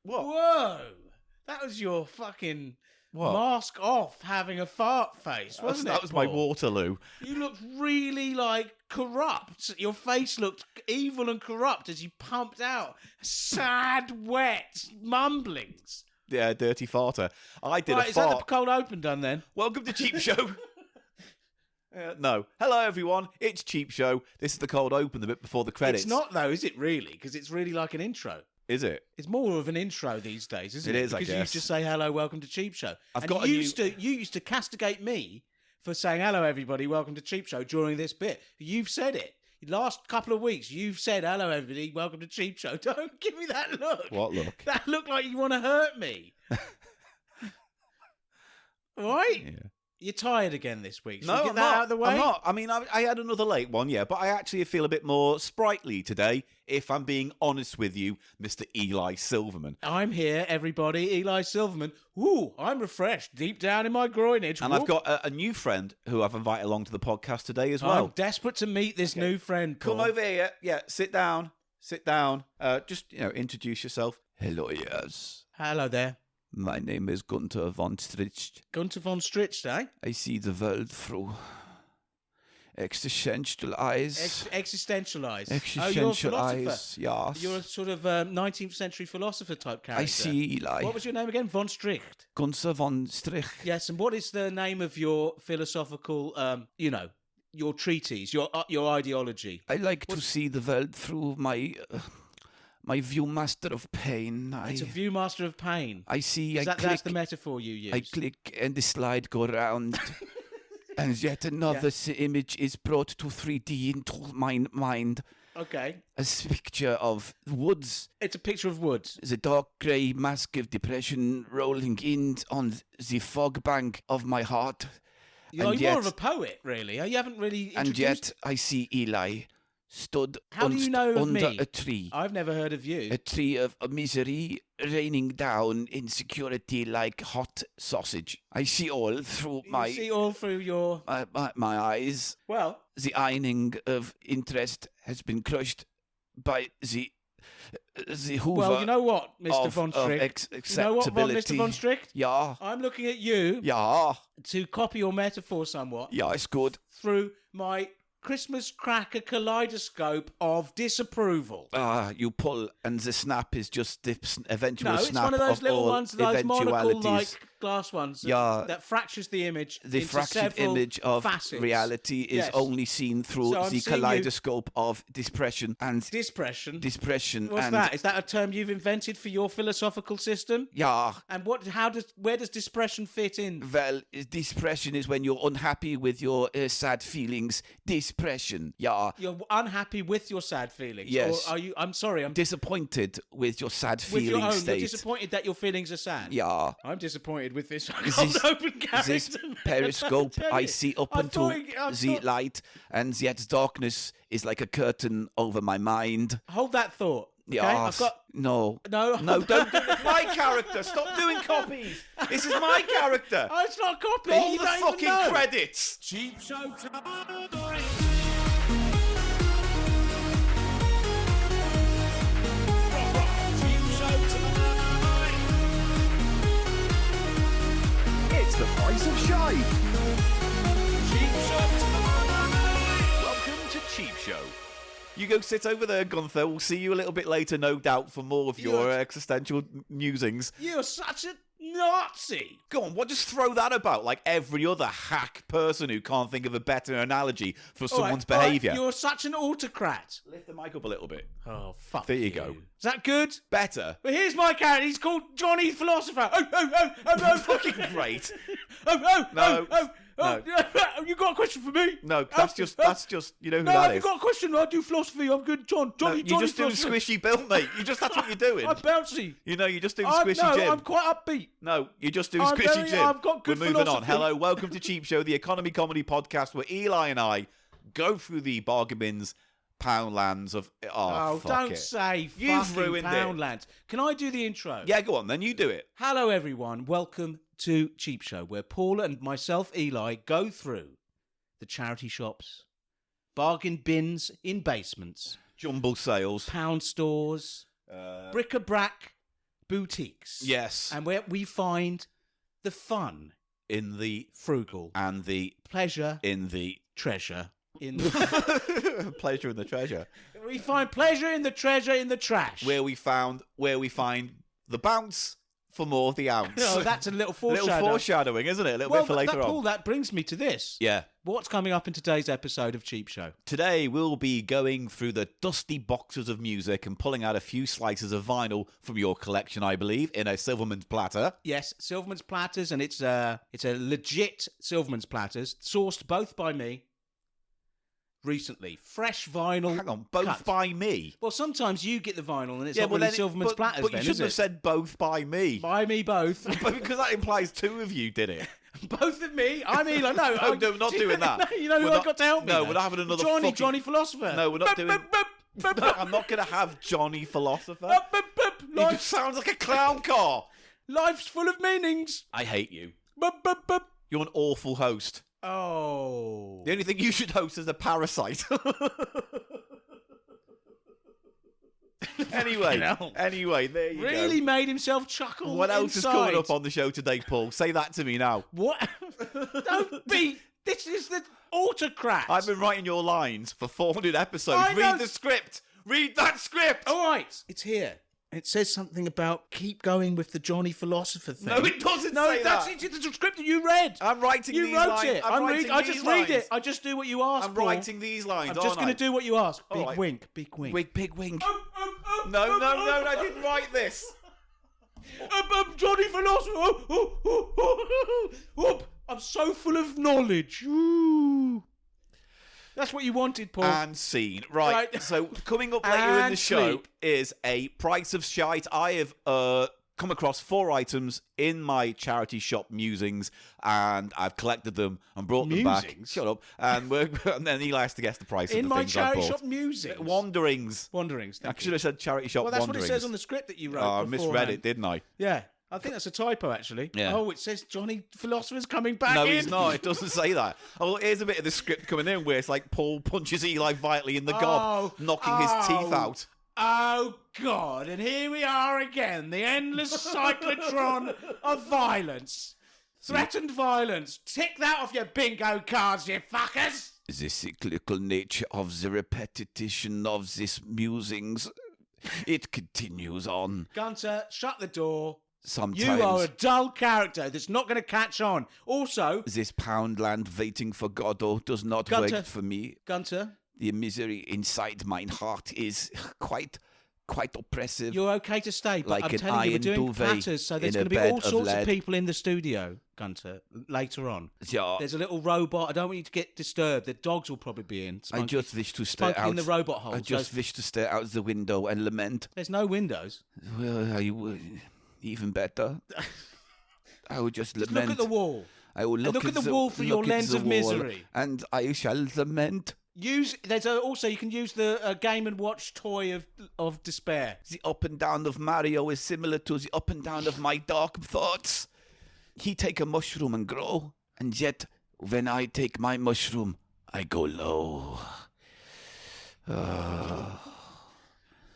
What? Whoa! That was your fucking mask off having a fart face, wasn't it? That was my Paul? Waterloo. You looked really, like, corrupt. Your face looked evil and corrupt as you pumped out sad, wet mumblings. Yeah, dirty farter. I did a fart. Is that the cold open done then? Welcome to Cheap Show. No. Hello, everyone. It's Cheap Show. This is the cold open, the bit before the credits. It's not, though, is it really? Because it's really like an intro. Is it? It's more of an intro these days, isn't it? It is, I guess. Because you used to say, hello, welcome to Cheap Show. You used to castigate me for saying, hello, everybody, welcome to Cheap Show during this bit. You've said it. Last couple of weeks, you've said, hello, everybody, welcome to Cheap Show. Don't give me that look. What look? That looked like you want to hurt me. All right? Yeah. You're tired again this week. Should No, we get I'm that not. out of the way? I'm not. I mean, I had another late one, yeah, but I actually feel a bit more sprightly today, if I'm being honest with you, Mr. Eli Silverman. I'm here, everybody. Eli Silverman. Ooh, I'm refreshed deep down in my groinage. And I've got a new friend who I've invited along to the podcast today as well. I'm desperate to meet this new friend, Paul. Come over here. Yeah, sit down. Sit down. Just, introduce yourself. Hello, yes. Hello there. My name is Gunther von Stricht. Gunther von Stricht, eh? I see the world through existential eyes. Existential eyes. Existential you're a philosopher. eyes, yes. You're a sort of 19th century philosopher type character. I see, Eli. What was your name again? Von Stricht. Gunther von Stricht. Yes, and what is the name of your philosophical, your treatise, your ideology? I like to see the world through my viewmaster of pain. It's a viewmaster of pain. I see. That's the metaphor you use. I click and the slide go round, and yet another image is brought to 3D into my mind. Okay. A picture of woods. It's a picture of woods. The dark grey mask of depression rolling in on the fog bank of my heart. You're more of a poet, really. You haven't really introduced... And yet I see Eli stood How do you know of under me? a tree. I've never heard of you. A tree of misery raining down insecurity like hot sausage. I see all through You see all through your... my eyes. Well... The ironing of interest has been crushed by the hoover. Well, you know what, Mr. Von Stricht? You know what, Mr. Von Stricht? Yeah. I'm looking at you to copy your metaphor somewhat. Yeah, it's good. Through my Christmas cracker kaleidoscope of disapproval. You pull, and the snap is just the eventual snap. No, it's one of those little ones, those monocle-like glass ones that fractures the image. The fractured image of facets. reality is only seen through the kaleidoscope of dispression and dispression. What's that? Is that a term you've invented for your philosophical system? Yeah. And where does dispression fit in? Well, dispression is when you're unhappy with your sad feelings. Dispression. Yeah. You're unhappy with your sad feelings. Yes. Or are you? I'm sorry. I'm disappointed with your sad with feeling your own. state. You're disappointed that your feelings are sad. Yeah. I'm disappointed with this open character. This periscope, I see up into the light, and yet darkness is like a curtain over my mind. Hold that thought. Okay? Yes. No, don't. It's my character. Stop doing copies. This is my character. Oh, it's not a copy. All you the don't fucking even know. credits. Cheap Show time. It's the price of shite. Cheap Show time. Welcome to Cheap Show. You go sit over there, Gunther. We'll see you a little bit later, no doubt, for more of your existential musings. You're such a Nazi. Go on, what? Just throw that about like every other hack person who can't think of a better analogy for someone's behaviour. You're such an autocrat. Lift the mic up a little bit. Oh, fuck There you go. Is that good? Better. But here's my character. He's called Johnny Philosopher. Oh, Fucking great. No. No. You got a question for me? No, that's just you know who No, that I've is. got a question. I do philosophy. I'm good, Johnny. You're just doing philosophy. squishy Bill, mate. That's what you're doing. I'm bouncy. You're just doing squishy Jim. I'm quite upbeat. No, you're just doing squishy Jim. I've got good We're moving on. philosophy. Hello, welcome to Cheap Show, the economy comedy podcast where Eli and I go through the bargain bins, Poundlands of... Oh, fuck don't it. say You've fucking ruined it. Poundlands. Can I do the intro? Yeah, go on, then you do it. Hello, everyone. Welcome to Cheap Show, where Paul and myself, Eli, go through the charity shops, bargain bins in basements, Jumble sales. pound stores, bric-a-brac, boutiques. Yes. And where we find the fun In the frugal and the pleasure in the treasure in the pleasure in the treasure. we find pleasure in the treasure in the trash. Where we find the bounce for more of the ounce. Oh, that's a little A foreshadowing. little foreshadowing, isn't it? A little bit for later Paul, on. that brings me to this. Yeah. What's coming up in today's episode of Cheap Show? Today we'll be going through the dusty boxes of music and pulling out a few slices of vinyl from your collection, I believe, in a Silverman's platter. Yes, Silverman's Platters, and it's a legit Silverman's Platters, sourced both by me recently. Fresh vinyl. Hang on, both cut. by me. Well, sometimes you get the vinyl, and it's not well, really then Silverman's Platters. But then, you shouldn't have is it? said both by me. By me both. Because that implies two of you did it. Both of me. I'm Eli. No, No, we're not doing that. No, you know who I got to help me? No, though? we're not having another Johnny Philosopher. No, we're not doing... No, I'm not going to have Johnny Philosopher. He Life, just sounds like a clown car. life's full of meanings. I hate you. Bup, bup, bup. You're an awful host. Oh. The only thing you should host is a parasite. Anyway, there you go. Really made himself chuckle. What else is coming up inside. on the show today, Paul? Say that to me now. What? Don't be. This is the autocrat. I've been writing your lines for 400 episodes. I know. Read the script. Read that script. All right. It's here. It says something about keep going with the Johnny Philosopher thing. No, it doesn't say that's that. it's the script that you read. I'm writing You these wrote lines. it. I just read it. I just do what you ask. I'm Paul. writing these lines. I'm just going to do what you ask. All Big right. wink. Big wink. Big wink. No, I didn't write this. Johnny Philosopher. I'm so full of knowledge. Ooh. That's what you wanted, Paul. And scene. Right. So coming up later in the And show sleep. is a price of shite. I have come across 4 items in my charity shop musings, and I've collected them and brought them back. Musings? Shut up. And then Eli has to guess the price in of the my things I charity bought. shop music. Wanderings. Wanderings. I Thank should you. have said charity shop Well, that's wanderings. what it says on the script that you wrote. I misread beforehand. it, didn't I? Yeah. I think that's a typo, actually. Yeah. Oh, it says Johnny Philosopher's coming back No, in. he's not. It doesn't say that. Oh, well, here's a bit of the script coming in where it's like Paul punches Eli vitally in the gob, knocking his teeth out. Oh, God. And here we are again. The endless cyclotron of violence. Threatened violence. Tick that off your bingo cards, you fuckers. The cyclical nature of the repetition of these musings, it continues on. Gunter, shut the door. Sometimes You are a dull character that's not going to catch on. Also, this Poundland waiting for Godot does not Gunter. work for me. Gunter, The misery inside mine heart is quite oppressive. you're okay to stay, but Like I'm an telling you, we're iron doing duvet platters, so there's in a going to be bed all of sorts of lead. people in the studio, Gunter, later on. Yeah, There's a little robot. I don't want you to get disturbed. The dogs will probably be in. I just wish to stare Spunky out. in the robot hole. I just wish to stare out the window and lament. There's no windows. Well, even better. I would just Just lament. look at the wall. I will look at the wall through your look at lens the of wall, misery. and I shall lament. Also you can use the Game and Watch toy of despair. The up and down of Mario is similar to the up and down of my dark thoughts. He take a mushroom and grow, and yet when I take my mushroom, I go low.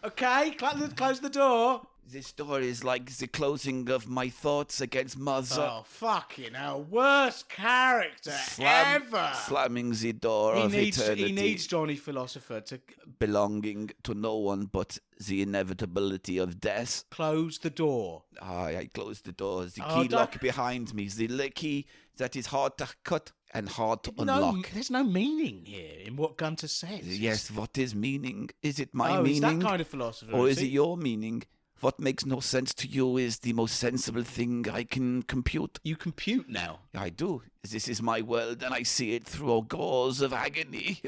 Okay, close the door. This door is like the closing of my thoughts against mother. Oh, fucking hell. Worst character ever. Slamming the door of eternity. He needs Johnny Philosopher to belonging to no one but the inevitability of death. close the door. I closed the door. The Oh, key lock behind me. The key that is hard to cut and hard to unlock. There's no meaning here in what Gunter says. Yes, what is meaning? Is it my Oh, meaning? is that kind of philosopher? or is it your meaning? What makes no sense to you is the most sensible thing I can compute. You compute now. I do. This is my world, and I see it through gauze of agony.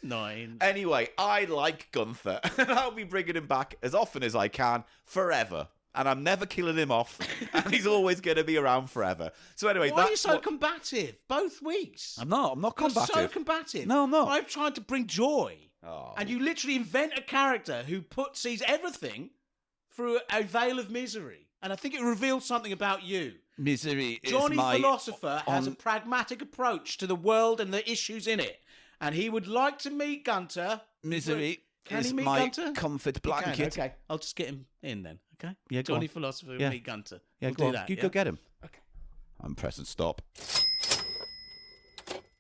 9. Anyway, I like Gunther, and I'll be bringing him back as often as I can, forever. And I'm never killing him off, and he's always going to be around forever. So anyway, Why are you that's so combative? Both weeks. I'm not You're combative. so combative. No, I'm not. I've tried to bring joy. Oh. And you literally invent a character who sees everything through a veil of misery. And I think it reveals something about you. Misery Johnny is my... Philosopher has a pragmatic approach to the world and the issues in it. And he would like to meet Gunter. Misery Can is he meet my Gunter? comfort He can, blanket. okay, I'll just get him in then. Okay. Yeah, go Johnny on. Philosopher, Yeah. me Gunter. Yeah, We'll go do on. that. You Yeah? go get him. Okay. I'm pressing stop.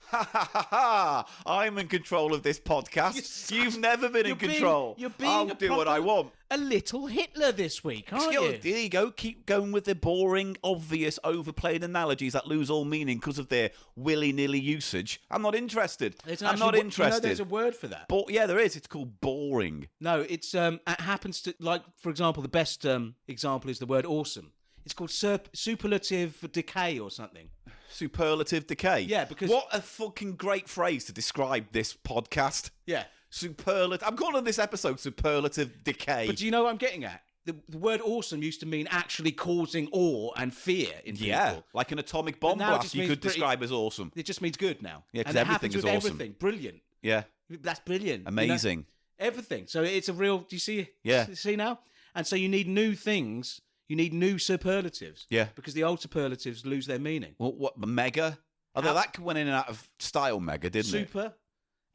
Ha ha ha ha! I'm in control of this podcast. You've never been in control. You're being I'll do what I want. A little Hitler this week, aren't you? There you go. Keep going with the boring, obvious, overplayed analogies that lose all meaning because of their willy-nilly usage. I'm not interested. I'm not interested. You know, there's a word for that. Yeah, there is. It's called boring. No, it happens to, like, for example, the best example is the word awesome. It's called superlative decay or something. Superlative decay. Yeah, because... What a fucking great phrase to describe this podcast. Yeah. Superlative. I'm calling this episode Superlative Decay. But do you know what I'm getting at? The word awesome used to mean actually causing awe and fear in people. Yeah, like an atomic bomb now it blast just you means could describe as awesome. It just means good now. Yeah, because and it everything happens is with awesome. Everything. Brilliant. Yeah. That's brilliant. Amazing. You know? Everything. So it's a real... Do you see? Yeah. See now? And so you need new things. You need new superlatives. Yeah. Because the old superlatives lose their meaning. Well, what, mega? Although that went in and out of style, mega, didn't it? Super.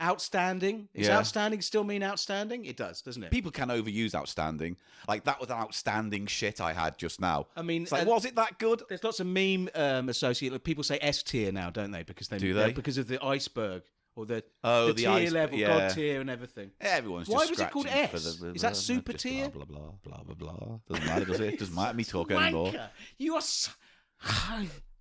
Outstanding. Does outstanding still mean outstanding? It does, doesn't it? People can overuse outstanding. Like, that was outstanding shit I had just now. I mean... It's like, was it that good? There's lots of meme associated... People say S tier now, don't they? Because Do they? Because of the iceberg. Or the tier level, God tier and everything. Everyone's Why just was it called scratching S? for the... Is that super tier? Blah, blah, blah, blah, blah, blah. Doesn't matter, does it? Doesn't matter me talking anymore. You are so...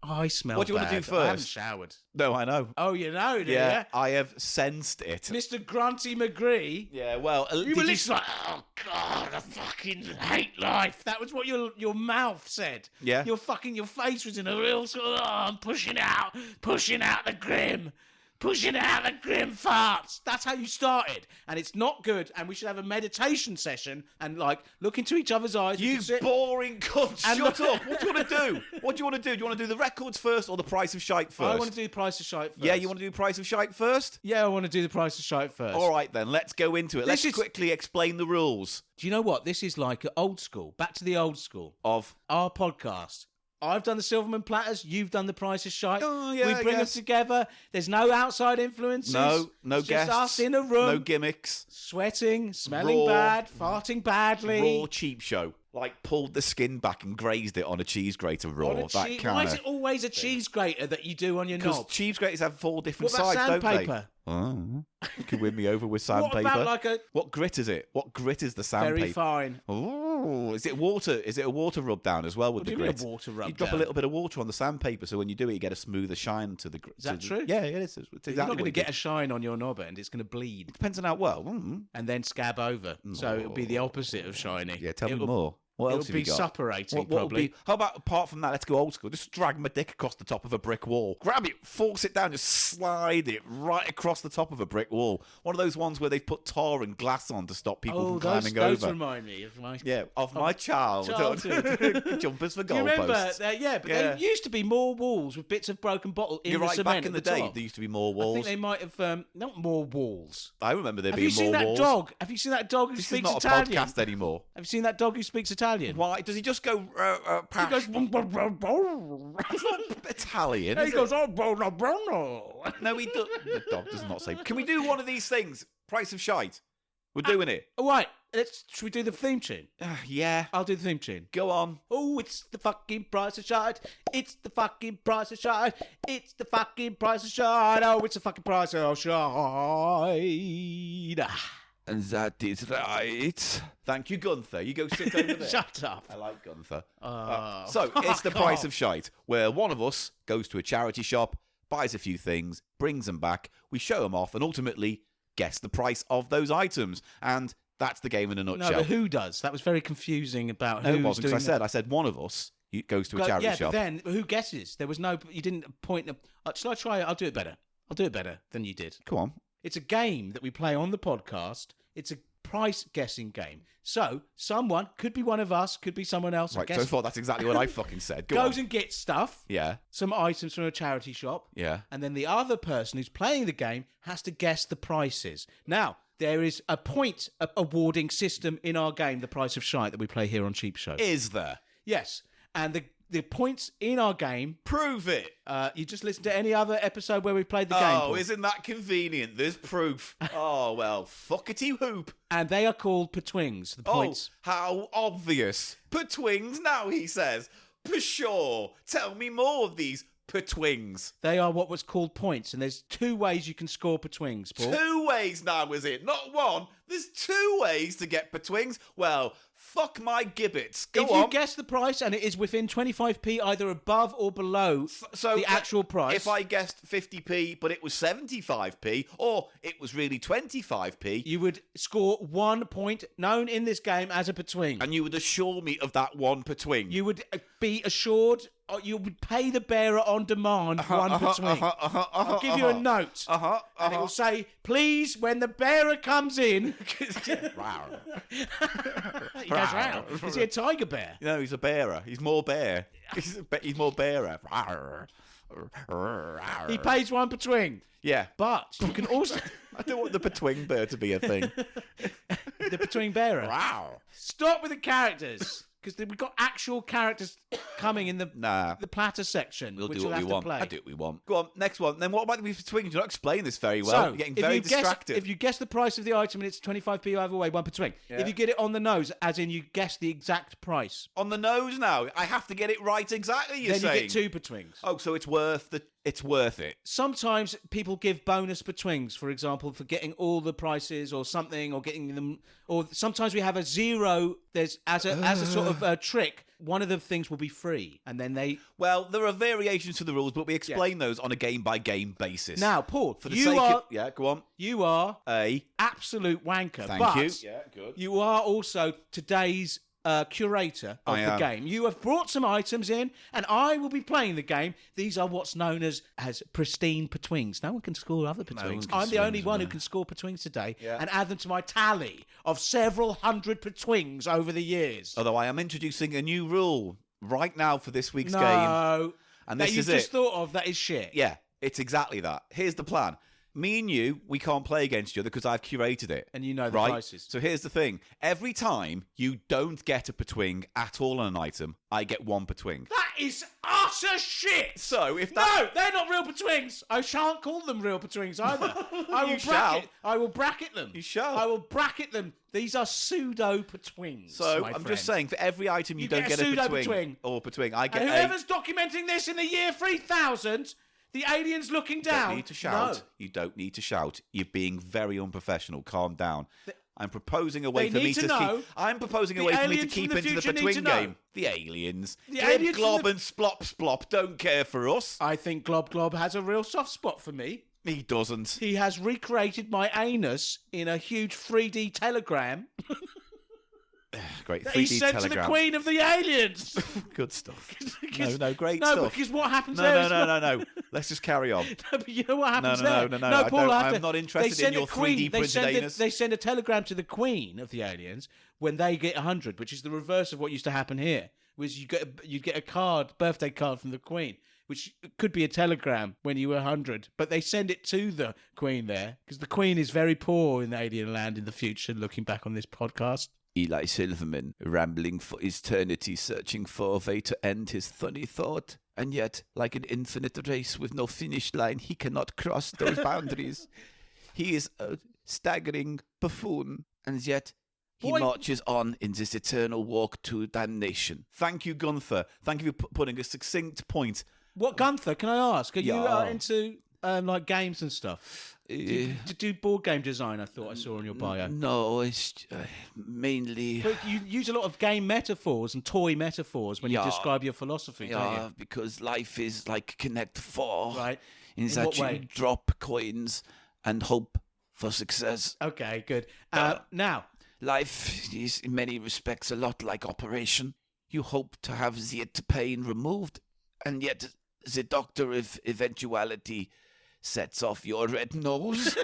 I smell What do you want to do bad. first? I haven't showered. No, I know. Oh, you know, do Yeah, you? I have sensed it. Mr. Grunty McGree. Yeah, well... You were literally like, oh, God, I fucking hate life. That was what your mouth said. Yeah. Your face was in a real sort of, I'm pushing out the grim. Pushing out the grim farts. That's how you started. And it's not good. And we should have a meditation session and, like, look into each other's eyes. You boring cunt. Shut up. What do you want to do? What do you want to do? Do you want to do the records first or the price of shite first? I want to do the price of shite first. Yeah, you want to do the price of shite first? Yeah, I want to do the price of shite first. All right, then. Let's go into it. Let's quickly explain the rules. Do you know what? This is like old school. Back to the old school. Of? Our podcast. I've done the Silverman Platters. You've done the Price of Shite. Oh, yeah, we bring them together. There's no outside influences. No it's guests. Just us in a room. No gimmicks. Sweating, smelling bad, farting badly. Raw CheapShow. Like, pulled the skin back and grazed it on a cheese grater raw. Why is it always a cheese grater that you do on your knob? Because cheese graters have 4 different What about sides, don't they? sandpaper? Oh, you can win me over with sandpaper. What about like a... What grit is it? What grit is the sandpaper? Very fine. Oh, is it water? Is it a water rub down as well with the grit? What do you mean a water rub You drop down? a little bit of water on the sandpaper, so when you do it, you get a smoother shine to the grit. Is that true? Yeah, it is. It's exactly You're not what going to you get do. a shine on your knob end. It's going to bleed. Depends on how well. And then scab over. So it'll be the opposite of shiny. Yeah, tell me more. What else It'll have you be got? suppurating, What would probably. be, how about, apart from that, let's go old school. Just drag my dick across the top of a brick wall. Grab it, force it down, just slide it right across the top of a brick wall. One of those ones where they've put tar and glass on to stop people from climbing those over. remind me of my... Yeah, of my childhood. Jumpers for goalposts. Do you remember? There used to be more walls with bits of broken bottle in You're the right, cement back in at the day, top. there used to be more I walls. think they might have... not more walls. I remember there Have being you seen more that walls. dog? Have you seen that dog who This is speaks not Italian? a podcast anymore. Have you seen that dog who speaks Italian? Why? Does he just go past? He goes... It's not Italian, He is goes, it? oh, Bruno, Bruno. No, he does. The dog does not say. Can we do one of these things? Price of shite. We're doing it. All right, should we do the theme tune? Yeah. I'll do the theme tune. Go on. Oh, it's the fucking price of shite. It's the fucking price of shite. It's the fucking price of shite. Oh, it's the fucking price of shite. And that is right. Thank you, Gunther. You go sit over there. Shut up. I like Gunther. So it's the price of shite, where one of us goes to a charity shop, buys a few things, brings them back, we show them off, and ultimately guess the price of those items. And that's the game in a nutshell. No, but who does? That was very confusing about No, who's it wasn't, doing because I said one of us goes to a charity yeah, shop. but then who guesses? There was no... You didn't point... Shall I try it? I'll do it better. I'll do it better than you did. Come on. It's a game that we play on the podcast. It's a price guessing game. So someone, could be one of us, could be someone else. Right, so far that's exactly what I fucking said. Go goes on. and gets stuff. Yeah. Some items from a charity shop. Yeah. And then the other person who's playing the game has to guess the prices. Now, there is a point awarding system in our game, The Price of Shite, that we play here on CheapShow. Is there? Yes. And the points in our game. Prove it. You just listen to any other episode where we played the game. Oh, isn't that convenient? There's proof. Oh, well, fuckety hoop. And they are called petwings, the points. Oh, how obvious. Petwings now, he says. For sure. Tell me more of these petwings. They are what was called points, and there's 2 ways you can score petwings, Paul. 2 ways now, is it? Not one. There's 2 ways to get petwings. Well, fuck my gibbets. Go if on. you guess the price and it is within 25p, either above or below the actual price. If I guessed 50p, but it was 75p, or it was really 25p, you would score 1 point, known in this game as a petwing. And you would assure me of that 1 petwing. You would be assured, you would pay the bearer on demand 1 petwing. I'll give you a note. And it will say, please, when the bearer comes in... He goes, wow. Is he a tiger bear? No, he's a bearer. He's more bear. He's more bearer. He pays 1 petwing. Yeah. But you can also... I don't want the petwing bear to be a thing. The petwing bearer. Wow. Stop with the characters. Because we've got actual characters coming in the platter section. We'll which do what we want. Play. I do what we want. Go on, next one. Then what about the petwings? You're not explaining this very well. You're getting very distracted. If you guess the price of the item and it's 25p either way, 1 petwing. Yeah. If you get it on the nose, as in you guess the exact price. On the nose now? I have to get it right exactly, you're saying? Then you get 2 petwings. Oh, so it's worth it. Sometimes people give bonus petwings, for example, for getting all the prices or something, or getting them. Or sometimes we have a 0. There's as a sort of trick. One of the things will be free, and then they. Well, there are variations to the rules, but we explain those on a game-by-game basis. Now, Paul, for the sake of... Yeah, go on. You are a absolute wanker. Thank you. Yeah, good. You are also today's curator of the game. You have brought some items in, and I will be playing the game. These are what's known as pristine petwings. No one can score other petwings. I'm the only one who can score petwings today and add them to my tally of several hundred petwings over the years. Although I am introducing a new rule right now for this week's game. No, and this that is you just thought of, that is shit. Yeah, it's exactly that. Here's the plan. Me and you, we can't play against each other because I've curated it. And you know the prices. So here's the thing. Every time you don't get a petwing at all on an item, I get 1 petwing. That is utter shit! So if No, they're not real petwings! I shan't call them real petwings either. I will bracket them. You shall. I will bracket them. These are pseudo petwings. So I'm just saying, for every item you don't get a petwing or petwing, I get and whoever's documenting this in the year 3000... The alien's looking down. You don't need to shout. No. You don't need to shout. You're being very unprofessional. Calm down. I'm proposing a way for me to keep. I'm proposing a way for me to keep into the between game. The aliens. The aliens Glob and Splop Splop don't care for us. I think Glob Glob has a real soft spot for me. He doesn't. He has recreated my anus in a huge 3D telegram. Great 3D he sent telegram. To the Queen of the Aliens. Good stuff. Great stuff. No, because what happens No. Let's just carry on. No, but you know what happens there? No, Paul, I'm not interested in your 3D printed anus. They send a telegram to the Queen of the Aliens when they get 100, which is the reverse of what used to happen here. Was you get a birthday card from the Queen, which could be a telegram when you were 100, but they send it to the Queen there because the Queen is very poor in alien land in the future. Looking back on this podcast. Eli Silverman, rambling for eternity, searching for a way to end his funny thought. And yet, like an infinite race with no finish line, he cannot cross those boundaries. He is a staggering buffoon, and yet he marches on in this eternal walk to damnation. Thank you, Gunther. Thank you for putting a succinct point. What, Gunther, can I ask? Are you into like games and stuff? Do you board game design? I thought I saw on your bio. No, it's mainly. But you use a lot of game metaphors and toy metaphors when you describe your philosophy. Don't you? Because life is like Connect 4. Right. In that you drop coins and hope for success. Okay, good. Now, life is in many respects a lot like Operation. You hope to have the pain removed, and yet the doctor of eventuality sets off your red nose.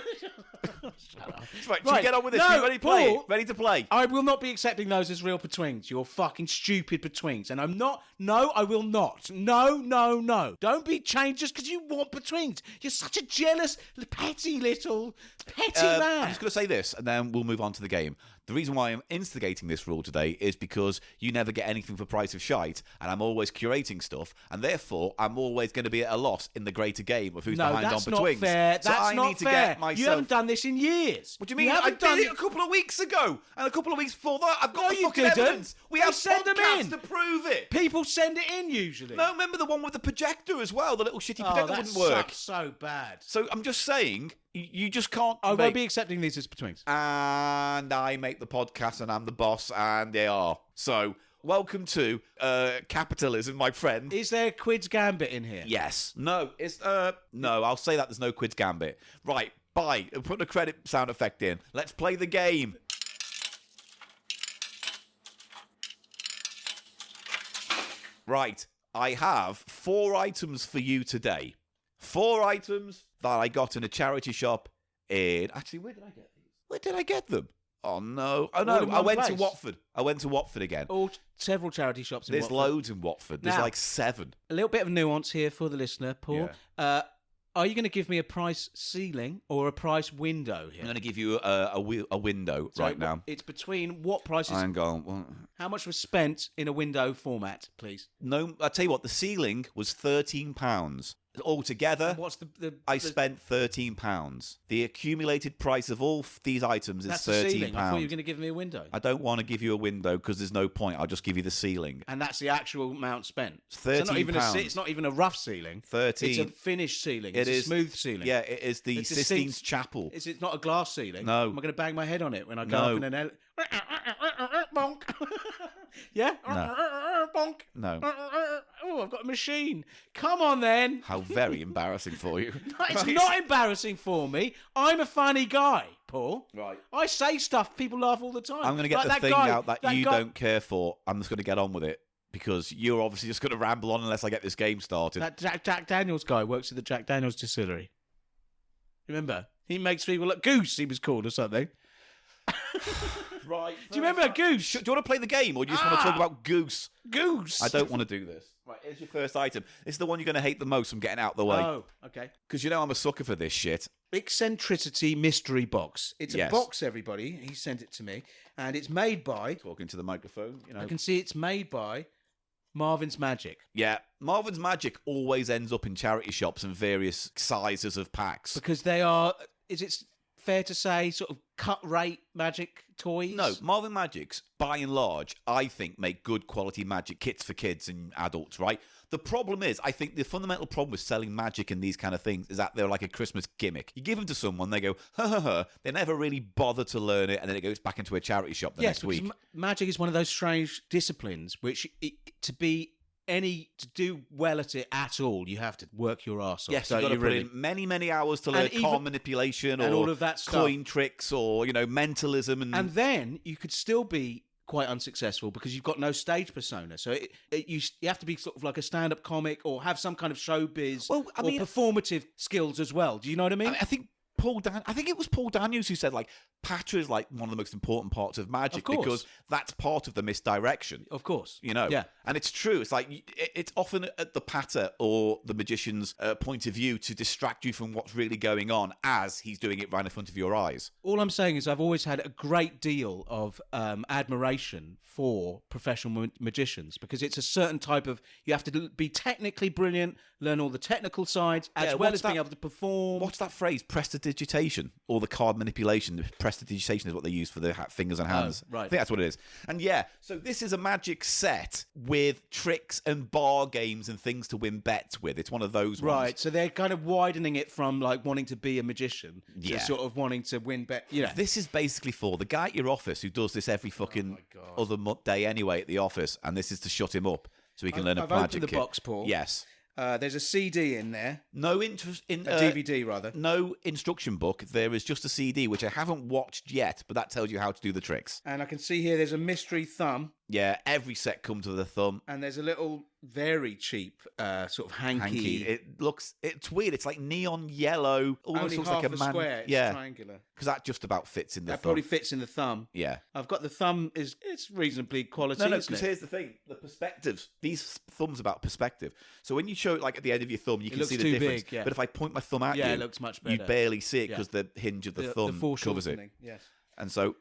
Right, should we get on with this? No, You ready to play? Paul, Ready to play? I will not be accepting those as real betwings. You're fucking stupid betwings. And I'm not. No, I will not. No, no, no. Don't be changed just because you want betwings. You're such a jealous, petty little, man. I'm just going to say this, and then we'll move on to the game. The reason why I'm instigating this rule today is because you never get anything for price of shite, and I'm always curating stuff, and therefore I'm always going to be at a loss in the greater game of who's behind on betwings. No, that's not fair. So That's not fair. You haven't done this in years. What do you mean? I did it a couple of weeks ago, and a couple of weeks before that, I've got the fucking evidence. We have podcasts to prove it. People send it in usually. No, remember the one with the projector as well? The little shitty projector wouldn't work. Sucks so bad. So I'm just saying, you just can't. I won't be accepting these as betwings. And I make the podcast, and I'm the boss, and they are. So welcome to capitalism, my friend. Is there a Quid's Gambit in here? Yes. No. It's no. I'll say that there's no Quid's Gambit. Right. Bye. Put the credit sound effect in. Let's play the game. Right. I have 4 items for you today. 4 items that I got in a charity shop in... Actually, where did I get these? Where did I get them? Oh, no. Oh, no. I went to Watford. I went to Watford again. Several charity shops in There's Watford. loads in Watford. There's like 7. A little bit of nuance here for the listener, Paul. Yeah. Are you going to give me a price ceiling or a price window here? I'm going to give you a window right now. It's between what prices... Hang on. How much was spent in a window format, please? No, I'll tell you what. The ceiling was £13. Altogether, what's I spent £13. The accumulated price of all these items is £13. The ceiling. I thought you were going to give me a window. I don't want to give you a window because there's no point. I'll just give you the ceiling. And that's the actual amount spent. It's £13. It's not even a rough ceiling. 13. It's a finished ceiling. It's a smooth ceiling. Yeah, it is the Sistine Chapel. It's not a glass ceiling. No. Am I going to bang my head on it when I go up in an... Bonk. Yeah? No. Bonk. No. Oh, I've got a machine. Come on, then. How very embarrassing for you. It's not embarrassing for me. I'm a funny guy, Paul. Right. I say stuff, people laugh all the time. I'm going to get the thing out that you don't care for. I'm just going to get on with it because you're obviously just going to ramble on unless I get this game started. That Jack Daniels guy works at the Jack Daniels distillery. Remember? He makes people look... Goose, he was called or something. Right. Do you remember Goose? Do you want to play the game or do you just want to talk about Goose? Goose. I don't want to do this. Right, here's your first item. This is the one you're going to hate the most from getting out of the way. Oh, okay. Because you know I'm a sucker for this shit. Eccentricity mystery box. It's a box, everybody. He sent it to me. And it's made by... Talking to the microphone, you know. I can see it's made by Marvin's Magic. Yeah. Marvin's Magic always ends up in charity shops in various sizes of packs. Because they are... Is it fair to say sort of cut rate magic toys? No, Marvin Magics, by and large, I think make good quality magic kits for kids and adults, right? The problem is, I think the fundamental problem with selling magic and these kind of things is that they're like a Christmas gimmick. You give them to someone, they go, ha ha ha, they never really bother to learn it, and then it goes back into a charity shop the next week. Magic is one of those strange disciplines which, to do well at it at all, you have to work your arse off. Yes, you've got to put in many, many hours to learn card manipulation or all of that stuff. Coin tricks or, mentalism. And then you could still be quite unsuccessful because you've got no stage persona. So you have to be sort of like a stand-up comic or have some kind of showbiz or performative skills as well. Do you know what I mean? I think it was Paul Daniels who said, like, patter is like one of the most important parts of magic because that's part of the misdirection. Of course. Yeah. And it's true. It's like, it's often at the patter or the magician's point of view to distract you from what's really going on as he's doing it right in front of your eyes. All I'm saying is I've always had a great deal of admiration for professional magicians because it's a certain type of... You have to be technically brilliant, learn all the technical sides, as well as being able to perform. What's that phrase? Prestidigitation or the card manipulation. Prestidigitation is what they use for the fingers and hands. Oh, right. I think that's what it is. And so this is a magic set with tricks and bar games and things to win bets with. It's one of those ones. Right, so they're kind of widening it from like wanting to be a magician to sort of wanting to win bet. This is basically for the guy at your office who does this every fucking other day anyway at the office, and this is to shut him up so he can learn a magic kit. I've opened the box, Paul. Yes. There's a CD in there. No interest in a DVD, rather. No instruction book. There is just a CD, which I haven't watched yet, but that tells you how to do the tricks. And I can see here there's a mystery thumb. Yeah, every set comes with a thumb. And there's a little very cheap sort of hanky. It's weird. It's like neon yellow. Almost Only looks half like a man. square. It's triangular. Because that just about fits in the thumb. That probably fits in the thumb. Yeah. I've got the thumb. It's reasonably quality. No, because here's the thing. The perspectives. These thumbs about perspective. So when you show it like at the end of your thumb, you can see the difference. Big, yeah. But if I point my thumb at you, it looks much better. You barely see it because the hinge of the thumb covers it. Yes. And so...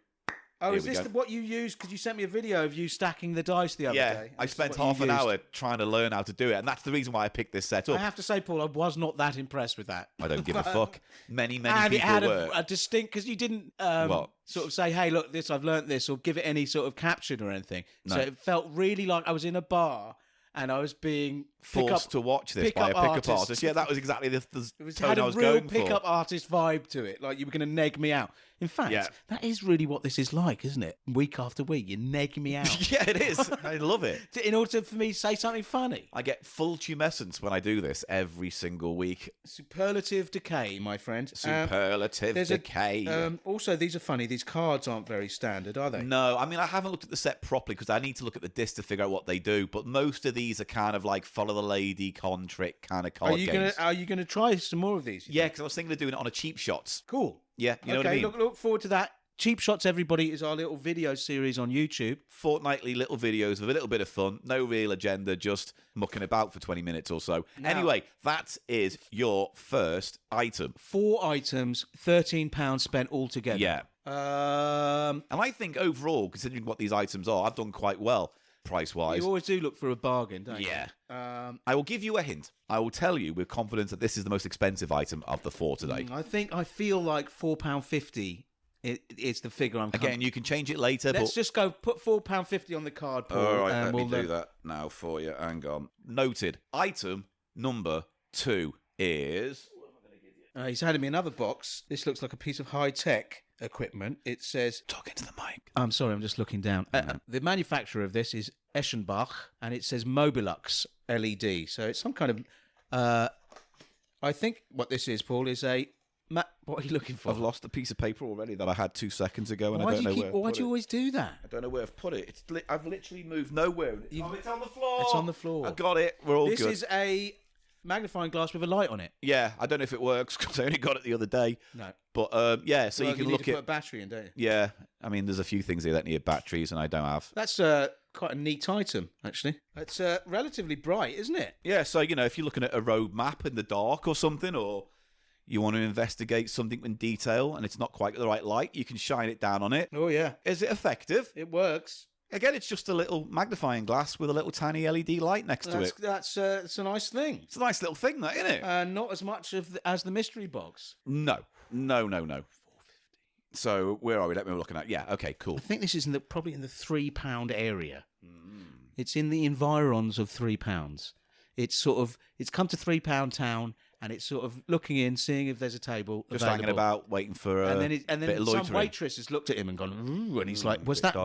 Oh, is this what you used? Because you sent me a video of you stacking the dice the other day. I spent half an hour trying to learn how to do it, and that's the reason why I picked this set up. I have to say, Paul, I was not that impressed with that. I don't give a fuck. Many people and it had were. a distinct... Because you didn't sort of say, hey, look, I've learnt this, or give it any sort of caption or anything. No. So it felt really like I was in a bar... And I was being forced to watch this by a pickup artist. Yeah, that was exactly the tone I was going for. It had a real pickup artist vibe to it, like you were going to neg me out. In fact, that is really what this is like, isn't it? Week after week, you neg me out. Yeah, it is. I love it. In order for me to say something funny. I get full tumescence when I do this every single week. Superlative Decay, my friend. Superlative Decay. Also, these are funny. These cards aren't very standard, are they? No, I mean, I haven't looked at the set properly because I need to look at the disc to figure out what they do. But most of these are kind of like follow the lady, con trick kind of card games. Are you going to try some more of these? Yeah, because I was thinking of doing it on a Cheap Shots. Cool. Yeah, you know what I mean? Look forward to that. Cheap Shots, everybody, is our little video series on YouTube. Fortnightly little videos with a little bit of fun. No real agenda, just mucking about for 20and minutes or so. Anyway, that is your first item. 4 items, £13 spent altogether. Yeah. And I think overall, considering what these items are, I've done quite well price-wise. You always do look for a bargain, don't you? Yeah. I will give you a hint. I will tell you with confidence that this is the most expensive item of the 4 today. I feel like £4.50 it's the figure I'm... Again, you can change it later. Let's just go put £4.50 on the card, Paul. All right, let me do that now for you. Hang on. Noted. Item number 2 is... he's handed me another box. This looks like a piece of high-tech equipment. It says... Talk into the mic. I'm sorry, I'm just looking down. The manufacturer of this is Eschenbach, and it says Mobilux LED. So it's some kind of... I think what this is, Paul, is a... what are you looking for? I've lost a piece of paper already that I had 2 seconds ago, and I don't know where. Why do you always do that? I don't know where I've put it. I've literally moved nowhere. It's on the floor. It's on the floor. I got it. We're all good. This is a magnifying glass with a light on it. Yeah, I don't know if it works because I only got it the other day. No. But yeah, so you can look at. Put a battery in, don't you? Yeah, I mean, there's a few things here that need batteries, and I don't have. That's quite a neat item, actually. It's relatively bright, isn't it? Yeah, so if you're looking at a road map in the dark or something, or you want to investigate something in detail and it's not quite the right light, you can shine it down on it. Oh yeah. Is it effective? It works. Again, it's just a little magnifying glass with a little tiny LED light next to it. That's it's a nice thing. It's a nice little thing, that, isn't it? Not as much as the mystery box. No. $4.50. So where are we? Let me look at. Yeah. Okay. Cool. I think this is probably in the £3 area. It's in the environs of £3. It's come to £3 town. And it's sort of looking in, seeing if there's a table just available. Hanging about, waiting for a bit of loitering. Some waitress has looked at him and gone, ooh, and he's like, what was that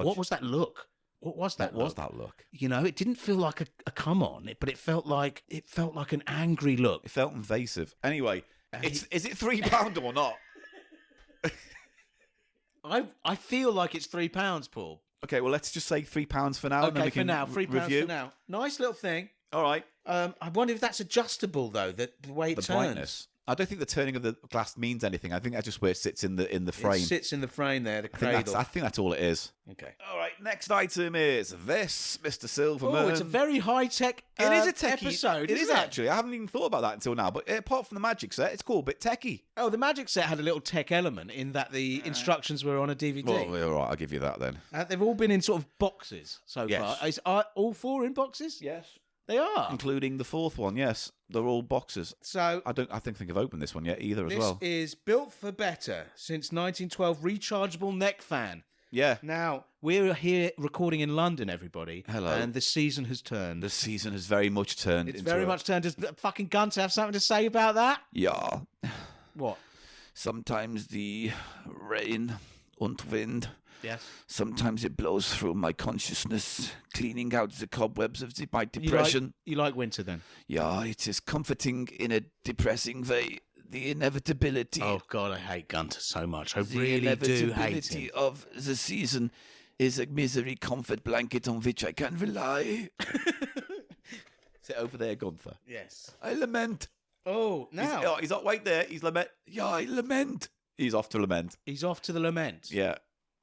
look? What was that look? It didn't feel like a come on, but it felt like an angry look. It felt invasive. Anyway, is it £3 or not? I feel like it's £3, Paul. Okay, well, let's just say £3 for now. Okay, and then we can £3 for now. Nice little thing. All right. I wonder if that's adjustable though. The way it turns. Brightness. I don't think the turning of the glass means anything. I think that's just where it sits in the frame. It sits in the frame there. The cradle. I think that's all it is. Okay. All right. Next item is this, Mr. Silverman. Oh, it's a very high tech. It is a techie episode. It is actually. I haven't even thought about that until now. But apart from the magic set, it's cool, a bit techie. Oh, the magic set had a little tech element in that the instructions were on a DVD. Well, all right. I'll give you that then. They've all been in sort of boxes so far. Are all 4 in boxes? Yes. They are. Including the 4th one, yes. They're all boxes. So I don't think I've opened this one yet either as well. This is built for better since 1912 rechargeable neck fan. Yeah. Now, we're here recording in London, everybody. Hello. And the season has turned. The season has very much turned. It's very much turned. Does fucking Gunter have something to say about that? Yeah. What? Sometimes the rain and wind. Yes. Sometimes it blows through my consciousness, cleaning out the cobwebs of my depression. You like winter then? Yeah, it is comforting in a depressing way. The inevitability. Oh God, I hate Gunter so much. I really do hate him. The inevitability of the season is a misery comfort blanket on which I can rely. Sit over there, Gunther. Yes. I lament. Oh, now. He's not wait there. He's lament. Yeah, I lament. He's off to lament. He's off to the lament. Yeah.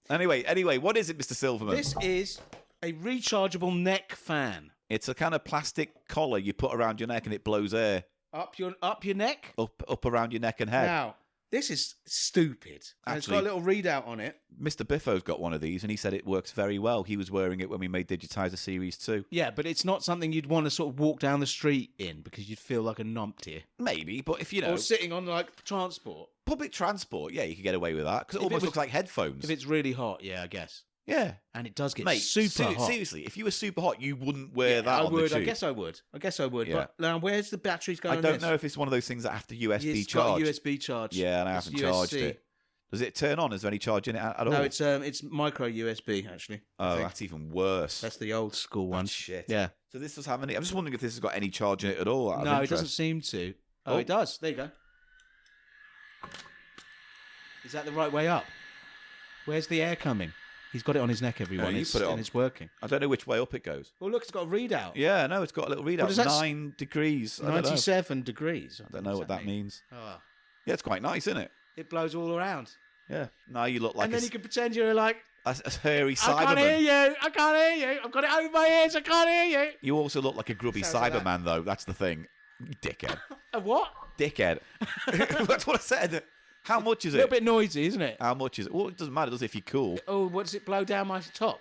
Anyway, what is it, Mr. Silverman? This is a rechargeable neck fan. It's a kind of plastic collar you put around your neck and it blows air. Up your neck? Up around your neck and head. Now, this is stupid. And it's got a little readout on it. Mr. Biffo's got one of these and he said it works very well. He was wearing it when we made Digitizer Series 2. Yeah, but it's not something you'd want to sort of walk down the street in because you'd feel like a numpty. Maybe, but if you know... Or sitting on, like, transport. Public transport, yeah, you could get away with that because it almost looks like headphones. If it's really hot, yeah, I guess. Yeah. And it does get Mate, super hot. Seriously, if you were super hot, you wouldn't wear that on the tube. I guess I would. Yeah. But now, where's the batteries going I don't know if it's one of those things that have to USB charge. It's got a USB charge. Yeah, and I haven't charged it. Does it turn on? Is there any charge in it at all? No, it's micro USB, actually. Oh, that's even worse. That's the old school one. Shit. Yeah. So this does have any... I'm just wondering if this has got any charge in it at all. No, it doesn't seem to. Oh, it does. There you go. Is that the right way up? Where's the air coming? He's got it on his neck, everyone. You put it on. And it's working. I don't know which way up it goes. Well, look, it's got a readout. Yeah, no, it's got a little readout. 9 degrees. 97 degrees. I don't know what that means. Oh. Yeah, it's quite nice, isn't it? It blows all around. Yeah. Now you look like and then you can pretend you're like... A hairy Cyberman. I can't hear you. I've got it over my ears. I can't hear you. You also look like a grubby Cyberman, though. That's the thing. Dickhead. A what? Dickhead. That's what I said. How much is it? A little bit noisy, isn't it? How much is it? Well, it doesn't matter, does it, if you're cool? Oh, what does it blow down my top?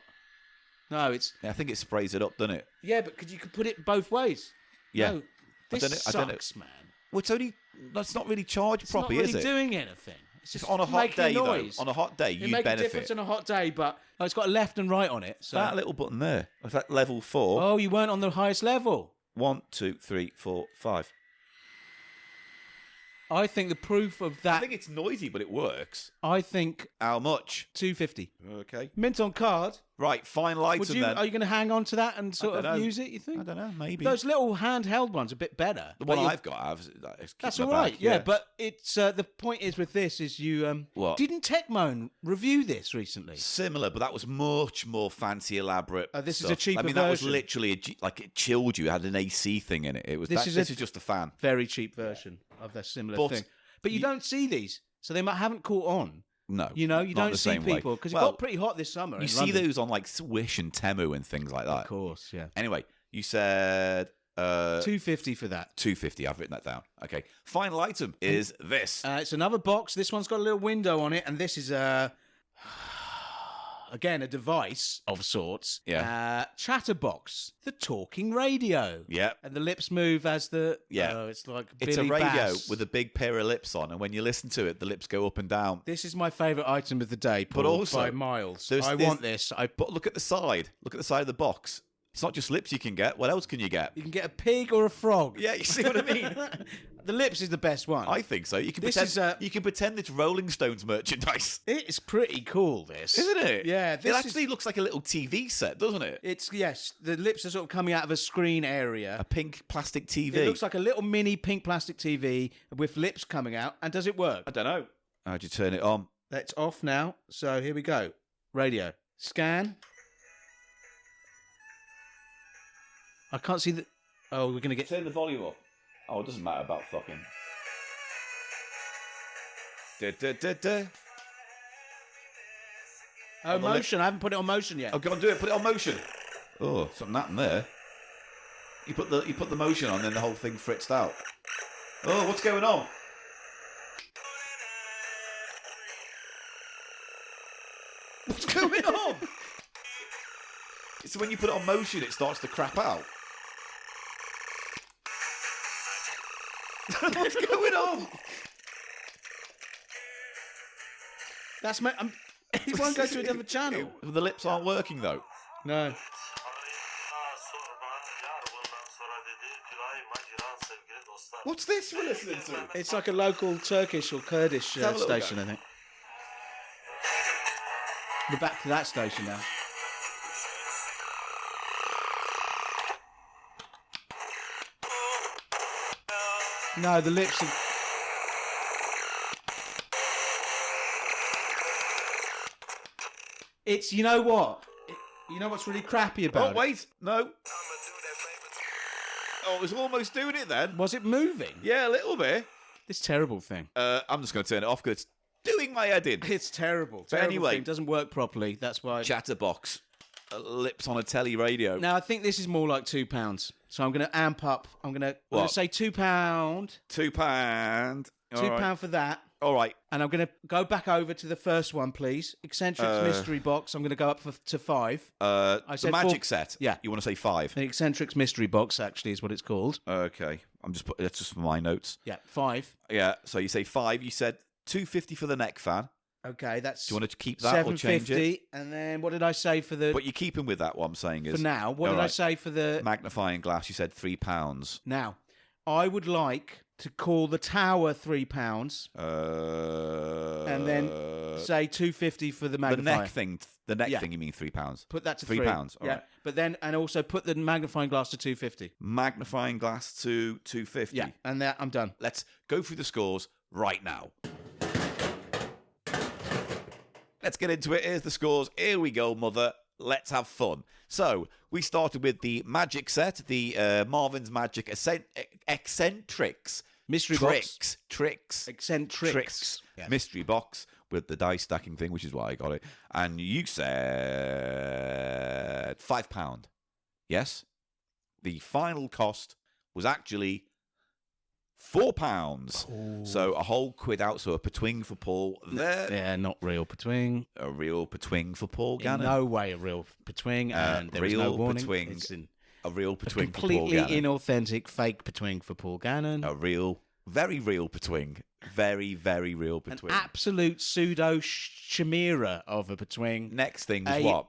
No, it's... Yeah, I think it sprays it up, doesn't it? Yeah, but you could put it both ways. Yeah. No, this sucks, man. Well, it's only... That's not really charged properly, is it? It's not really doing anything. It's just on a hot day, though. On a hot day, you benefit. It makes a difference on a hot day, but it's got a left and right on it. So. That little button there. Is that level 4? Oh, you weren't on the highest level. 1, 2, 3, 4, 5. I think the proof of that... I think it's noisy, but it works. I think... How much? $2.50. Okay. Mint on card. Right, final item then. Are you going to hang on to that and sort of use it, you think? I don't know, maybe. Those little handheld ones are a bit better. The one I've got, that's all right, yeah. But it's the point is with this is you... What? Didn't Techmoan review this recently? Similar, but that was much more fancy, elaborate This stuff. is a cheaper version. That was literally, like, it chilled you. It had an AC thing in it. This is just a fan. Very cheap version of the similar thing. But you don't see these, so they haven't caught on. No, you don't see people because it got pretty hot this summer. You see those on like Swish and Temu and things like that. Of course, yeah. Anyway, you said $2.50 for that. $2.50. I've written that down. Okay. Final item is this. It's another box. This one's got a little window on it, and this is again a device of sorts. Yeah. Chatterbox, the talking radio. Yeah. And the lips move as the it's like it's Billy a radio Bass. with a big pair of lips on, and when you listen to it, the lips go up and down. This is my favourite item of the day, Paul, but also by miles. I want this. But look at the side. Look at the side of the box. It's not just lips you can get. What else can you get? You can get a pig or a frog. Yeah, you see what I mean? The lips is the best one. I think so. You can pretend it's Rolling Stones merchandise. It's pretty cool, this. Isn't it? Yeah. It actually looks like a little TV set, doesn't it? Yes. The lips are sort of coming out of a screen area. A pink plastic TV. It looks like a little mini pink plastic TV with lips coming out. And does it work? I don't know. How'd you turn it on? It's off now. So here we go. Radio. Scan. I can't see the... Oh, we're going to get... Turn the volume up. Oh, it doesn't matter about fucking... Oh, motion. I haven't put it on motion yet. Oh, go on, do it. Put it on motion. Oh, something happened there. You put the motion on, then the whole thing fritzed out. Oh, what's going on? What's going on? So when you put it on motion, it starts to crap out. What's going on? That's my... It won't go to a different channel. The lips aren't working, though. No. What's this we're listening to? It's like a local Turkish or Kurdish station, I think. We're back to that station now. No, the lips are... It's, you know what? You know what's really crappy about it? Oh, wait. No. Oh, it was almost doing it then. Was it moving? Yeah, a little bit. This terrible thing. I'm just going to turn it off because it's doing my head in. It's terrible. But anyway. It doesn't work properly. That's why. Chatterbox. Lips on a telly radio. Now, I think this is more like £2. So I'm going to amp up. I'm going to say £2. £2. £2 for that. All right. And I'm going to go back over to the first one, please. Eccentrics Mystery Box. I'm going to go up to 5. I said the magic set. Yeah. You want to say 5? The Eccentrics Mystery Box, actually, is what it's called. Okay. That's just for my notes. Yeah, 5. Yeah. So you say 5. You said £2.50 for the neck fan. Okay, that's. Do you want to keep that or change it? And then what did I say for the? But you're keeping with that. What I'm saying is for now. What did I say for the magnifying glass? You said £3. Now, I would like to call the tower £3, and then say £2.50 for the magnifying. The neck thing. You mean £3? Put that to £3. All yeah, right. but then and also put the magnifying glass to £2.50. Magnifying glass to £2.50. Yeah, and that I'm done. Let's go through the scores right now. Let's get into it. Here's the scores. Here we go, mother. Let's have fun. So, we started with the magic set, the Marvin's Magic Eccentrics. Mystery box. Eccentrics. Yes. Mystery box with the dice stacking thing, which is why I got it. And you said £5. Yes? The final cost was actually £4. Ooh. So a whole quid out. So a petwing for Paul there. Yeah, not real petwing. A real petwing for Paul Gannon. In no way a real petwing, and there was no warning. A real petwing for Paul Gannon. Completely inauthentic, fake petwing for Paul Gannon. A real, very real petwing. Very, very real petwing. An absolute pseudo chimera of a petwing. Next thing was what?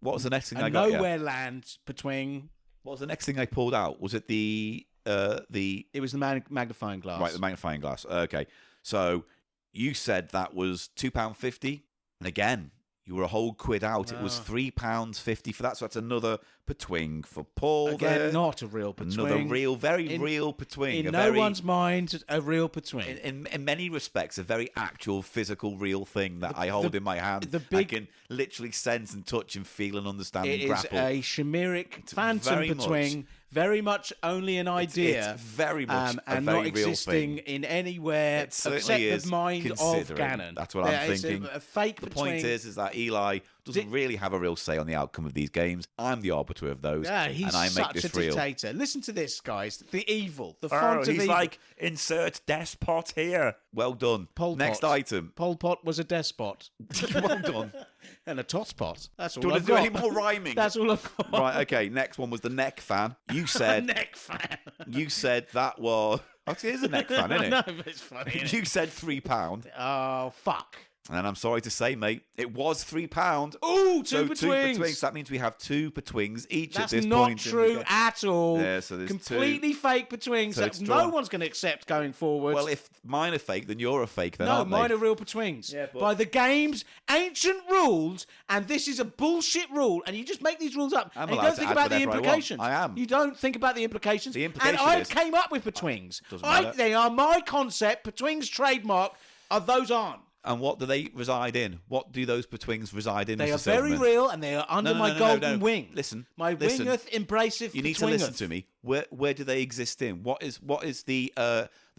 What was the next thing I got? Nowhere land petwing. What was the next thing I pulled out? Was it the? It was the magnifying glass. Right, the magnifying glass. Okay, so you said that was £2.50, and again, you were a whole quid out. It was £3.50 for that. So that's another petwing for Paul. Again, there. Not a real petwing. Another real, real petwing. In no one's mind, a real petwing. In many respects, a very actual, physical, real thing that I hold in my hand. I can literally sense and touch and feel and understand and grapple. It is a chimeric phantom petwing. Very much only an idea. It's very much and a very not existing real thing. In anywhere except the mind of Gannon. That's what I'm thinking. A fake the point is that Eli doesn't really have a real say on the outcome of these games. I'm the arbiter of those, he's and I make this real. Such a dictator. Listen to this, guys. The evil, the font of evil. He's like, insert despot here. Well done. Next item. Pol Pot was a despot. Well done. And a totspot. That's all Do you want to do any more rhyming? That's all I've got. Right, okay. Next one was the neck fan. You said... neck fan. You said that was... Actually, it is a neck fan, isn't it? No, but it's funny. You said £3. Oh, fuck. And I'm sorry to say, mate, it was £3. Ooh, two petwings. That means we have 2 petwings each That's at this not point. true at all. Yeah, so there's completely fake petwings so that no one's going to accept going forward. Well, if mine are fake, then you're a fake, then no, aren't mine they? are real petwings. Yeah, but... By the game's ancient rules, and this is a bullshit rule, and you just make these rules up, and you don't think about the implications. I am. You don't think about the implications. The implication and I is... came up with petwings. Doesn't matter. They are my concept. Petwings trademark. Those aren't. And what do they reside in? What do those petwings reside in, They Mr. are Silverman? very real, and they are under my golden wing. Listen. My wingeth embraceth You need to listen to me. Where do they exist in? What is the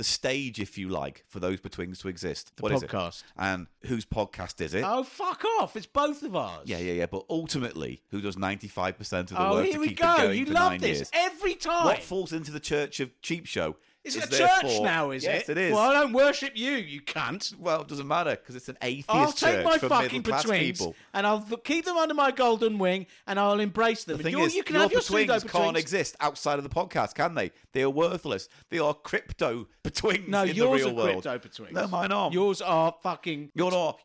stage, if you like, for those petwings to exist? The what podcast. Is it? And whose podcast is it? Oh, fuck off. It's both of ours. Yeah. But ultimately, who does 95% of the work here to we keep go. it going You for love 9 this years? every time. What falls into the church of CheapShow? Is it a church now, is it? Yes, it is. Well, I don't worship you cunt. Well, it doesn't matter, because it's an atheist I'll church take my for fucking middle-class petwings, people. and I'll keep them under my golden wing, and I'll embrace them. The thing and is, you can your have your petwings pseudo can't exist outside of the podcast, can they? They are worthless. They are crypto petwings No, in the yours real are world. crypto petwings. No, mine aren't. Yours are fucking... Yours are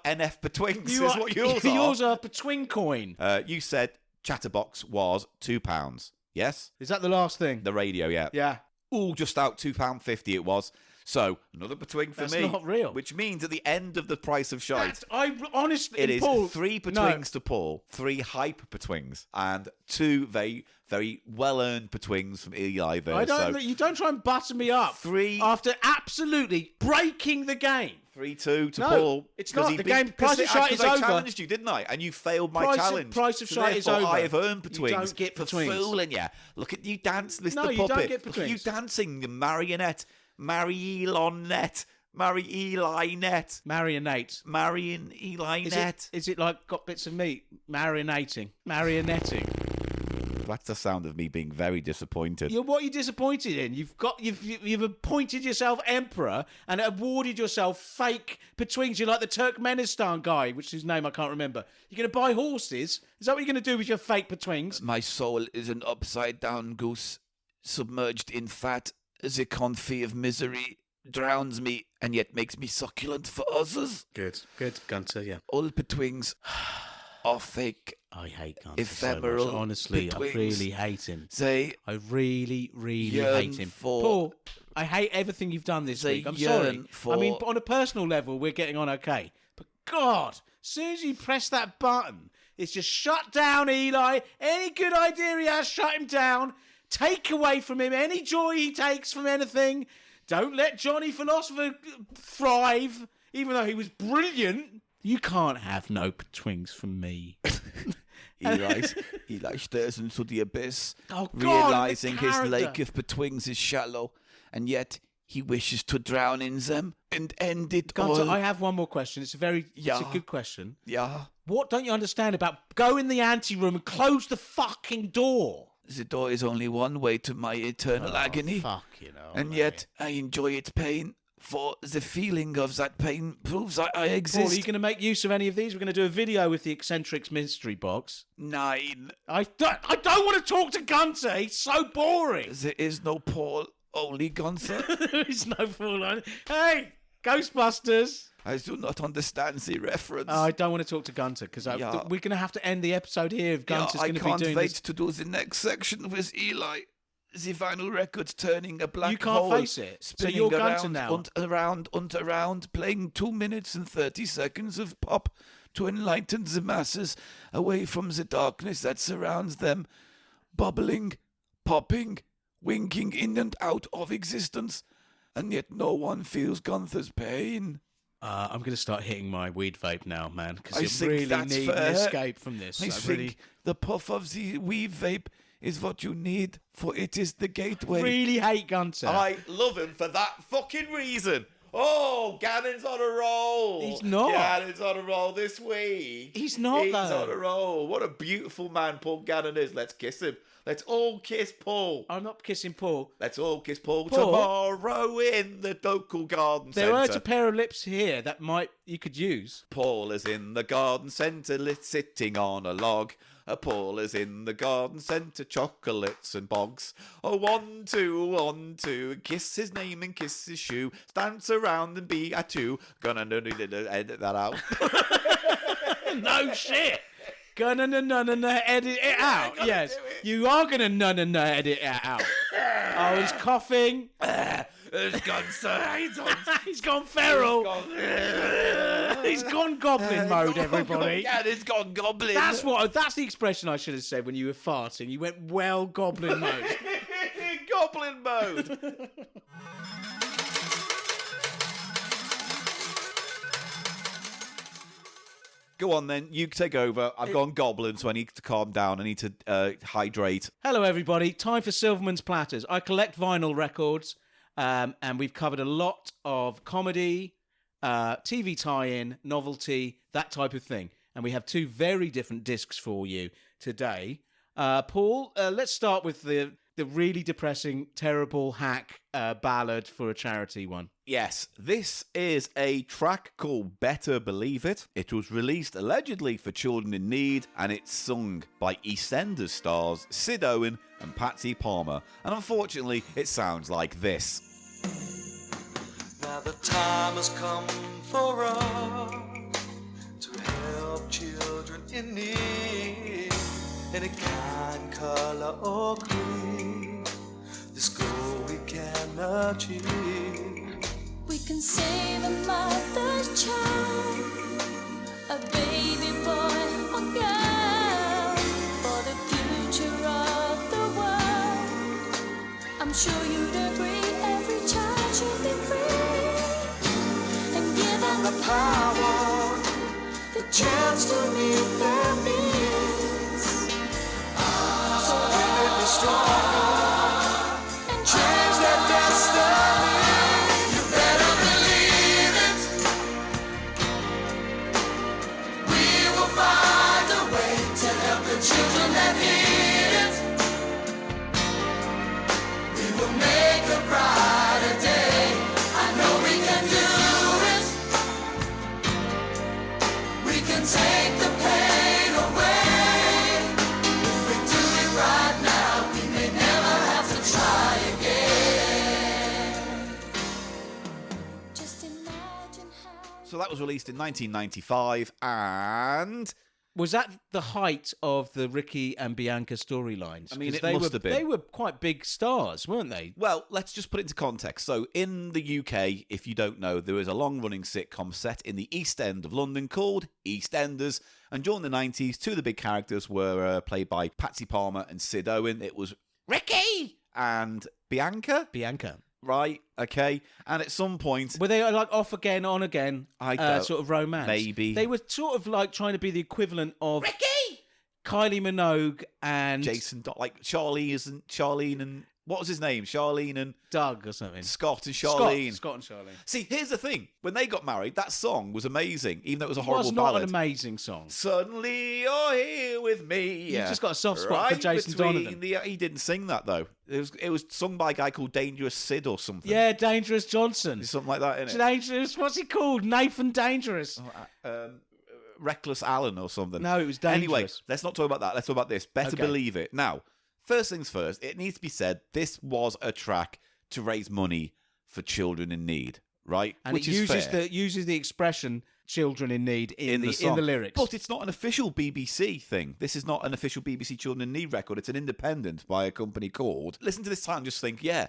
NF petwings, is what yours are. Yours are petwing coin. You said Chatterbox was £2. Yes? Is that the last thing? The radio, yeah. Yeah. Ooh, just out £2.50 it was. So, another petwing for me. That's not real. Which means at the end of the price of Shite, I honestly... it is Paul, 3 petwings to Paul, 3 hype petwings, and 2 very, very well-earned petwings from Eli there. You don't try and butter me up. 3... After absolutely breaking the game. 3-2 to No, Paul. it's not. The game Price of Shite is over. I challenged you, didn't I? And you failed my challenge. Price of Shite is over. I have earned betwings. You don't get betwings. For fooling you. Look at you dance, Mr. No, Puppet. you don't get betwings. Look at you dancing, you marionette. Marionette. Marionette. Marion Eli Net. Is it like got bits of meat? Marionetting. That's the sound of me being very disappointed. What are you disappointed in? You've appointed yourself emperor and awarded yourself fake betwings. You're like the Turkmenistan guy, which his name I can't remember. You're going to buy horses? Is that what you're going to do with your fake betwings? My soul is an upside-down goose, submerged in fat. The confit of misery drowns me and yet makes me succulent for others. Good, Gunter, yeah. All betwings are fake. I hate Gunter ephemeral so much. Honestly, betwings. I really hate him. I really hate him. Paul, I hate everything you've done this week. I'm sorry. I mean, on a personal level, we're getting on okay. But God, as soon as you press that button, it's just shut down Eli. Any good idea he has, shut him down. Take away from him any joy he takes from anything. Don't let Johnny Philosopher thrive, even though he was brilliant. You can't have no twings from me. Eli stares into the abyss, realizing his lake of betwings is shallow, and yet he wishes to drown in them and end it Gunter, all. I have one more question. It's a good question. Yeah. What don't you understand about go in the ante-room and close the fucking door? The door is only one way to my eternal agony. And yet I enjoy its pain. For the feeling of that pain proves I exist. Paul, are you going to make use of any of these? We're going to do a video with the Eccentrics mystery box. 9. I don't want to talk to Gunter. He's so boring. There is no Paul, only Gunter. There is no Paul on. Hey, Ghostbusters. I do not understand the reference. I don't want to talk to Gunter because we're going to have to end the episode here if Gunter's going to be doing this. I can't wait to do the next section with Eli. The vinyl record's turning a black hole. You can't face it. So you're Gunter now. Around, playing 2 minutes and 30 seconds of pop to enlighten the masses away from the darkness that surrounds them, bubbling, popping, winking in and out of existence, and yet no one feels Gunther's pain. I'm going to start hitting my weed vape now, man, because I really need an escape from this. I think the puff of the weed vape is what you need, for it is the gateway. I really hate Gunter. I love him for that fucking reason. Oh, Gannon's on a roll. He's not. Gannon's on a roll this week. He's not, He's though. on a roll. What a beautiful man Paul Gannon is. Let's kiss him. Let's all kiss Paul. I'm not kissing Paul. Let's all kiss Paul tomorrow in the local garden centre. There are a pair of lips here that you could use. Paul is in the garden centre sitting on a log. Paul is in the garden centre, chocolates and bogs. Oh, 1, 2, 1, 2, kiss his name and kiss his shoe. Dance around and be a 2. Gonna edit that out. No shit. Gonna edit it out. Yes, you are gonna edit it out. Oh, he's coughing. He's gone He's gone feral. He's gone goblin mode, everybody. Yeah, he's gone goblin. That's the expression I should have said when you were farting. You went goblin mode. Goblin mode. Go on then, you take over. I've gone goblin, so I need to calm down. I need to hydrate. Hello, everybody. Time for Silverman's Platters. I collect vinyl records, and we've covered a lot of comedy, TV tie-in, novelty, that type of thing. And we have 2 very different discs for you today. Paul, let's start with the really depressing, terrible hack ballad for a charity one. Yes, this is a track called Better Believe It. It was released allegedly for children in need, and it's sung by Eastenders stars Sid Owen and Patsy Palmer. And unfortunately, it sounds like this. Now the time has come for us to help children in need. Any kind, color, or creed, this goal we can achieve. We can save a mother's child, a baby boy or girl, for the future of the world. I'm sure you'd agree every child should be free and give a chance to meet their needs. So will it be strong and change their destiny? You better believe it. We will find a way to help the children that need it. We will make a brighter day. I know we can do it. We can take the pain away. If we do it right now, we may never have to try again. Just imagine how. So that was released in 1995, and Was that the height of the Ricky and Bianca storylines? I mean, 'Cause it they must were, have been. They were quite big stars, weren't they? well, let's just put it into context. So in the UK, if you don't know, there is a long-running sitcom set in the East End of London called Eastenders. And during the 90s, two of the big characters were played by Patsy Palmer and Sid Owen. It was Ricky and Bianca. Bianca. Right, okay. And at some point, Were they like off again, on again, I don't- sort of romance? maybe. They were sort of like trying to be the equivalent of Kylie Minogue and Jason, like Charlene and what was his name? Charlene and Doug or something. Scott and Charlene. Scott and Charlene. See, here's the thing. When they got married, that song was amazing, even though it was a It horrible was not ballad. an amazing song. Suddenly you're here with me. You've just got a soft spot for Jason Donovan. He didn't sing that though. It was sung by a guy called Dangerous Sid or something. Yeah, Dangerous Johnson. Something like that, innit? Dangerous. What's he called? Nathan Dangerous. Reckless Allen or something. No, it was Dangerous. Anyway, let's not talk about that. Let's talk about this. Better Okay. Believe It. Now, first things first, it needs to be said, this was a track to raise money for children in need, right? And Which it is uses fair. uses the expression "children in need" in the song. lyrics. But it's not an official BBC thing. This is not an official BBC Children in Need record. It's an independent by a company called... Listen to this title and just think, yeah,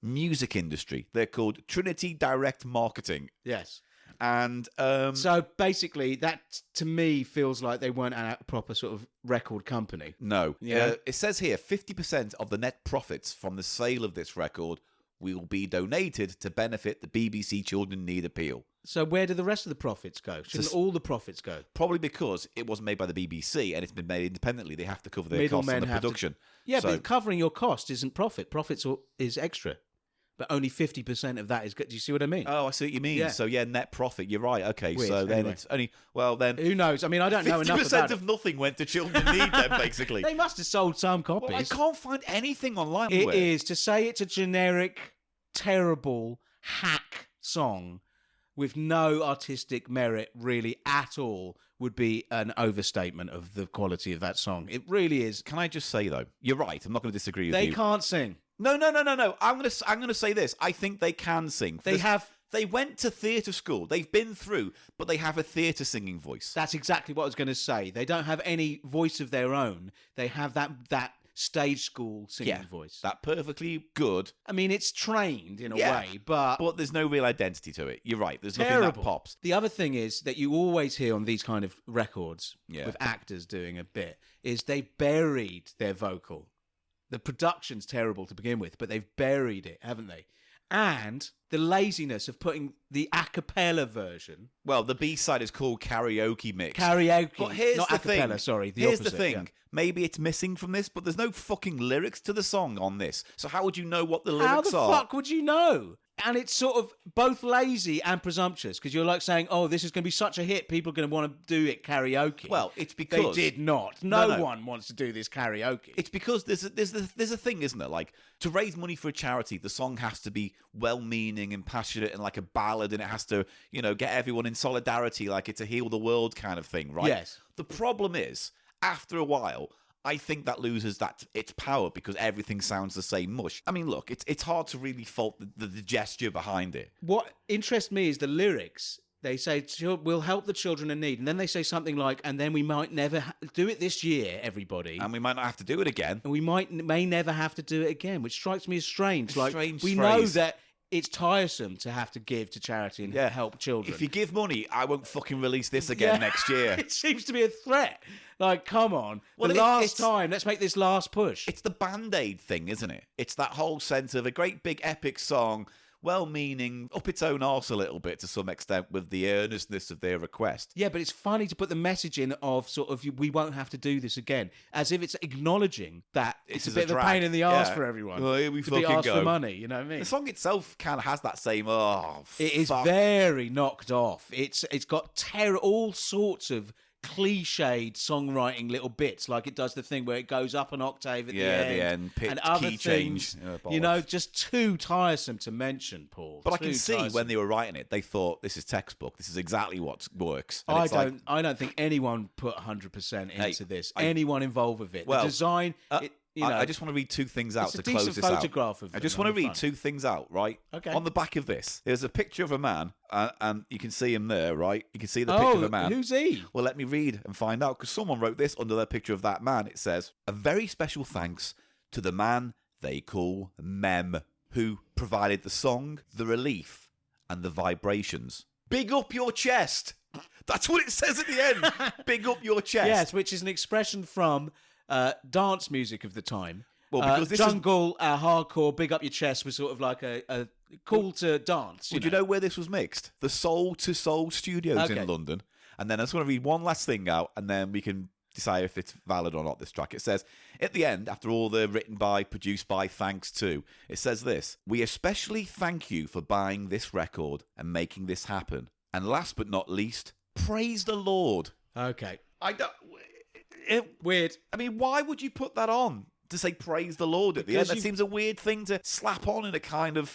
music industry. They're called Trinity Direct Marketing. Yes. And So basically, that to me feels like they weren't a proper sort of record company. no. Yeah. It says here 50% of the net profits from the sale of this record will be donated to benefit the BBC Children in Need appeal. So where do the rest of the profits go? Shouldn't all the profits go? Probably because it wasn't made by the BBC and it's been made independently. They have to cover their costs on the have to- production. Yeah, So- but covering your cost isn't profit. Profits is extra. But only 50% of that is good. Do you see what I mean? Oh, I see what you mean. Yeah. So, yeah, net profit. You're right. Okay, Weird. so then Anyway. it's only... Well, then... Who knows? I mean, I don't know enough 50% about of it. nothing went to Children in Need then, basically. They must have sold some copies. Well, I can't find anything online. It where- is to say it's a generic, terrible hack song with no artistic merit really at all would be an overstatement of the quality of that song. It really is. Can I just say, though, you're right. I'm not going to disagree with They you. can't sing. No. I'm going to say this. I think they can sing. They went to theatre school. They've been through, but they have a theatre singing voice. That's exactly what I was going to say. They don't have any voice of their own. They have that stage school singing voice. That perfectly good. I mean, it's trained in a Yeah. way, but But there's no real identity to it. You're right. There's nothing terrible. that pops. The other thing is that you always hear on these kind of records Yeah. with actors doing a bit is they buried their vocal. The production's terrible to begin with, but they've buried it, haven't they? And the laziness of putting the a cappella version, Well, the B-side is called Karaoke Mix. karaoke, But here's not the a cappella, thing. sorry, the Here's opposite. the thing. yeah. Maybe it's missing from this, but there's no fucking lyrics to the song on this. So how would you know what the How lyrics the are? fuck would you know? And it's sort of both lazy and presumptuous because you're like saying, "Oh, this is going to be such a hit. People are going to want to do it karaoke." Well, it's they because did not. No, No no. one wants to do this karaoke. It's because there's a thing, isn't there? Like, to raise money for a charity, the song has to be well-meaning and passionate and like a ballad, and it has to, get everyone in solidarity, like it's a heal the world kind of thing, right? Yes. The problem is, after a while, I think that loses its power because everything sounds the same mush. I mean, look, it's hard to really fault the gesture behind it. What interests me is the lyrics. They say, "We'll help the children in need," and then they say something like, "And then we might never do it this year, everybody." And we might not have to do it again. And we may never have to do it again, which strikes me as strange. Like Strange we know phrase. that it's tiresome to have to give to charity and help children. If you give money, I won't fucking release this again next year. It seems to be a threat. Like, come on. Well, the it- last it's- time, let's make this last push. It's the Band-Aid thing, isn't it? It's that whole sense of a great big epic song well-meaning, up its own arse a little bit to some extent with the earnestness of their request. Yeah, but it's funny to put the message in of sort of, we won't have to do this again, as if it's acknowledging that it's a bit of a pain in the arse for everyone. Well, here we to be fucking asked go. for money, you know what I mean? The song itself kind of has that same, It is very knocked off. It's got all sorts of cliched songwriting little bits, like it does the thing where it goes up an octave at the end, pitch, and other key things, change. just too tiresome to mention, Paul. But I can see when they were writing it, they thought, this is textbook. This is exactly what works. And I don't think anyone put 100% into this. Anyone involved with it. Well, the design. I just want to read two things out to close this out. Of I just want to read two things out, right? Okay. On the back of this, there's a picture of a man, and you can see him there, right? You can see the picture of a man. Who's he? Well, let me read and find out, because someone wrote this under their picture of that man. It says, "A very special thanks to the man they call Mem, who provided the song, the relief, and the vibrations. Big up your chest." That's what it says at the end. Big up your chest. Yes, which is an expression from dance music of the time. Well, because this jungle, hardcore, big up your chest was sort of like a call to dance. Would you know where this was mixed? The Soul to Soul Studios in London. And then I just want to read one last thing out, and then we can decide if it's valid or not, this track. It says, at the end, after all the written by, produced by, thanks to, it says this: "We especially thank you for buying this record and making this happen. And last but not least, praise the Lord." Okay. Weird. I mean, why would you put that on? To say praise the Lord at the end? That seems a weird thing to slap on in a kind of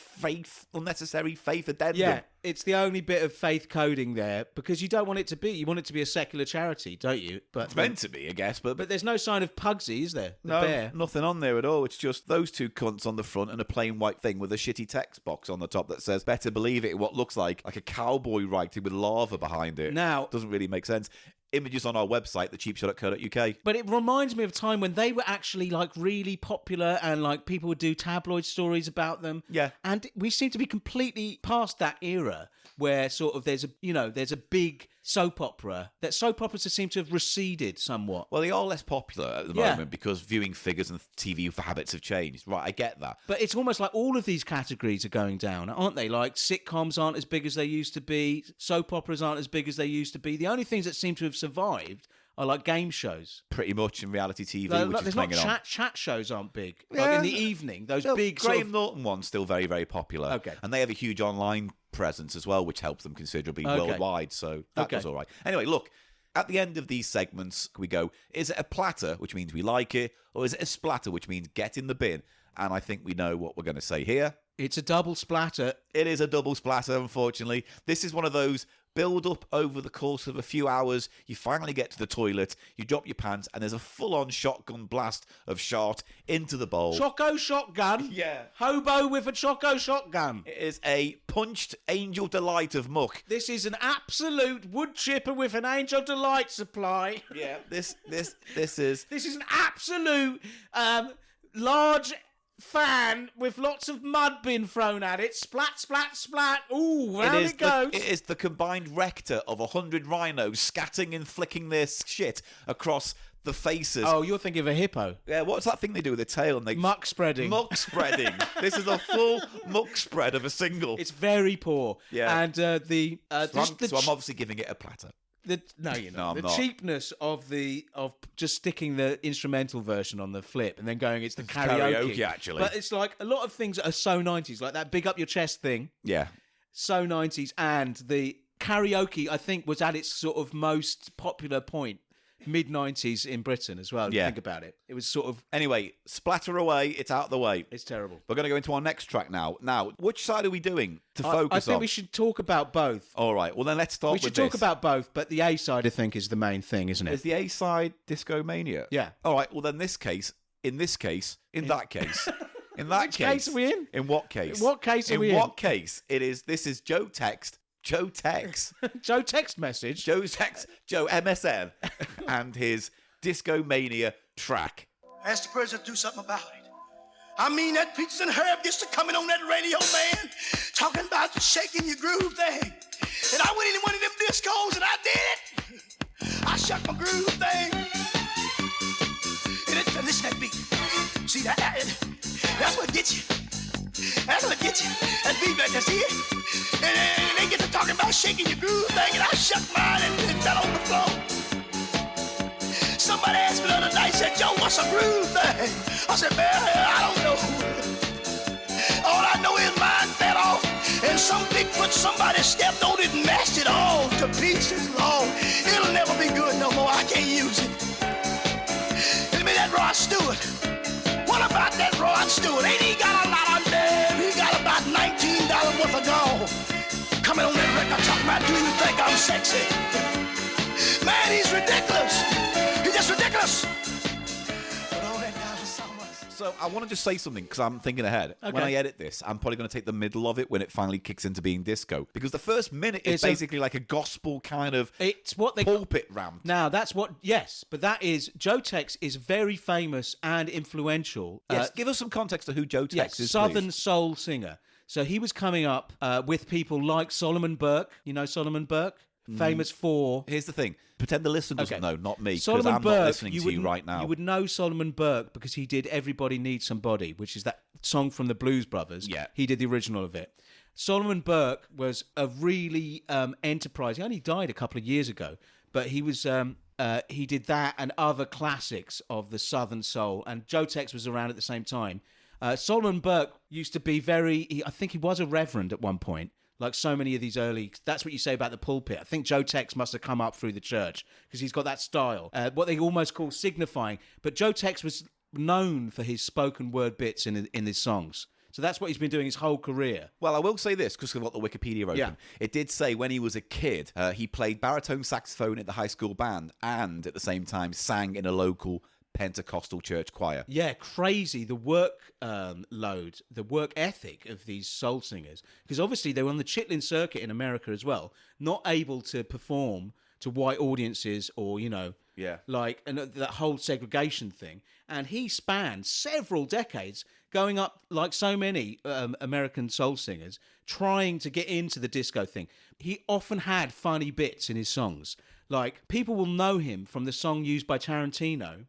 unnecessary faith addendum. Yeah, it's the only bit of faith coding there, because you don't want it to be. You want it to be a secular charity, don't you? But it's meant to be, I guess. But there's no sign of Pugsy, is there? No, bear. Nothing on there at all. It's just those two cunts on the front and a plain white thing with a shitty text box on the top that says, "Better believe it," what looks like a cowboy writing with lava behind it. Now, doesn't really make sense. Images on our website, thecheapshow.co.uk. But it reminds me of a time when they were actually like really popular, and like people would do tabloid stories about them. Yeah. And we seem to be completely past that era where sort of there's a big soap opera. That soap operas seem to have receded somewhat. Well, they are less popular at the moment because viewing figures and TV habits have changed. Right, I get that. But it's almost like all of these categories are going down, aren't they? Like sitcoms aren't as big as they used to be. Soap operas aren't as big as they used to be. The only things that seem to have survived are like game shows. Pretty much in reality TV, which is there's hanging not on. Chat shows aren't big. Like in the evening, those big Graham Norton one's still very, very popular. Okay. And they have a huge online presence as well, which helps them considerably worldwide. So that was all right. Anyway, look, at the end of these segments, we go, is it a platter, which means we like it, or is it a splatter, which means get in the bin? And I think we know what we're going to say here. It's a double splatter. It is a double splatter, unfortunately. This is one of those build up over the course of a few hours. You finally get to the toilet, you drop your pants, and there's a full-on shotgun blast of shot into the bowl. Choco shotgun? Yeah. Hobo with a Choco shotgun. It is a punched Angel Delight of muck. This is an absolute wood chipper with an Angel Delight supply. Yeah, this is... This is an absolute large fan with lots of mud being thrown at it. Splat, splat, splat. Ooh, round it goes. It is the combined rector of 100 rhinos scatting and flicking their shit across the faces. Oh, you're thinking of a hippo. Yeah, what's that thing they do with the tail? And they muck spreading. Muck spreading. This is a full muck spread of a single. It's very poor. Yeah. And so I'm obviously giving it a platter. No, you're not. No, the cheapness of just sticking the instrumental version on the flip and then going, it's the karaoke. Actually. But it's like a lot of things that are so 90s, like that big up your chest thing. Yeah. So 90s. And the karaoke, I think, was at its sort of most popular point. Mid-90s in Britain as well, if you think about it. It was sort of... Anyway, splatter away, it's out of the way. It's terrible. We're going to go into our next track now. Now, which side are we doing to focus on? I think we should talk about both. All right, well then let's start with this. We should talk about both, but the A side, I think, is the main thing, isn't it? Is the A side Disco Mania? Yeah. All right, well then in that case... In that case... Which case are we in? In what case? In what case are we in? In what case? This is Joe Tex. Joe Tex message. Joe MSN and his Disco Mania track. Ask the president to do something about it. I mean, that Peaches and Herb used to coming on that radio, man, talking about the shaking your groove thing. And I went in one of them discos and I did it. I shook my groove thing. And listen to that beat. See, that's what gets you. That's what gets you. That feet right there, see it? And they get to talking about shaking your groove thing, and I shook mine and fell on the floor. Somebody asked me the other night, said, Joe, what's a groove thing? I said, man, I don't know. All I know is mine fell off, and some Bigfoot somebody stepped on it and mashed it all to pieces long. It'll never be good no more. I can't use it. Give me that Rod Stewart. What about that Rod Stewart? Ain't he got a lot on there? He got about $19 worth of gold. Coming on that record talking about, do you think I'm sexy? Man, he's ridiculous. He's just ridiculous. But all that down for so much. So I want to just say something because I'm thinking ahead. Okay. When I edit this, I'm probably going to take the middle of it when it finally kicks into being disco. Because the first minute is basically like a gospel kind of pulpit ramp. Now, that's what, yes, but that is, Joe Tex is very famous and influential. Yes, give us some context to who Joe Tex is, Southern please. soul singer. So he was coming up with people like Solomon Burke. You know Solomon Burke? Famous for... Here's the thing. Pretend the listener doesn't know, not me, because Solomon I'm Burke, not listening to you right now. You would know Solomon Burke because he did Everybody Needs Somebody, which is that song from the Blues Brothers. Yeah. He did the original of it. Solomon Burke was a really enterprising... He only died a couple of years ago, but he was... he did that and other classics of the Southern soul, and Joe Tex was around at the same time. Solomon Burke used to be I think he was a reverend at one point, like so many of these early... That's what you say about the pulpit. I think Joe Tex must have come up through the church because he's got that style, what they almost call signifying. But Joe Tex was known for his spoken word bits in his songs. So that's what he's been doing his whole career. Well, I will say this, because I've got the Wikipedia open. Yeah. It did say when he was a kid, he played baritone saxophone at the high school band and at the same time sang in a local Pentecostal church choir. Yeah, crazy. The work load, the work ethic of these soul singers. Because obviously they were on the Chitlin circuit in America as well, not able to perform to white audiences or, you know, like and that whole segregation thing. And he spanned several decades going up like so many American soul singers trying to get into the disco thing. He often had funny bits in his songs. Like, people will know him from the song used by Tarantino.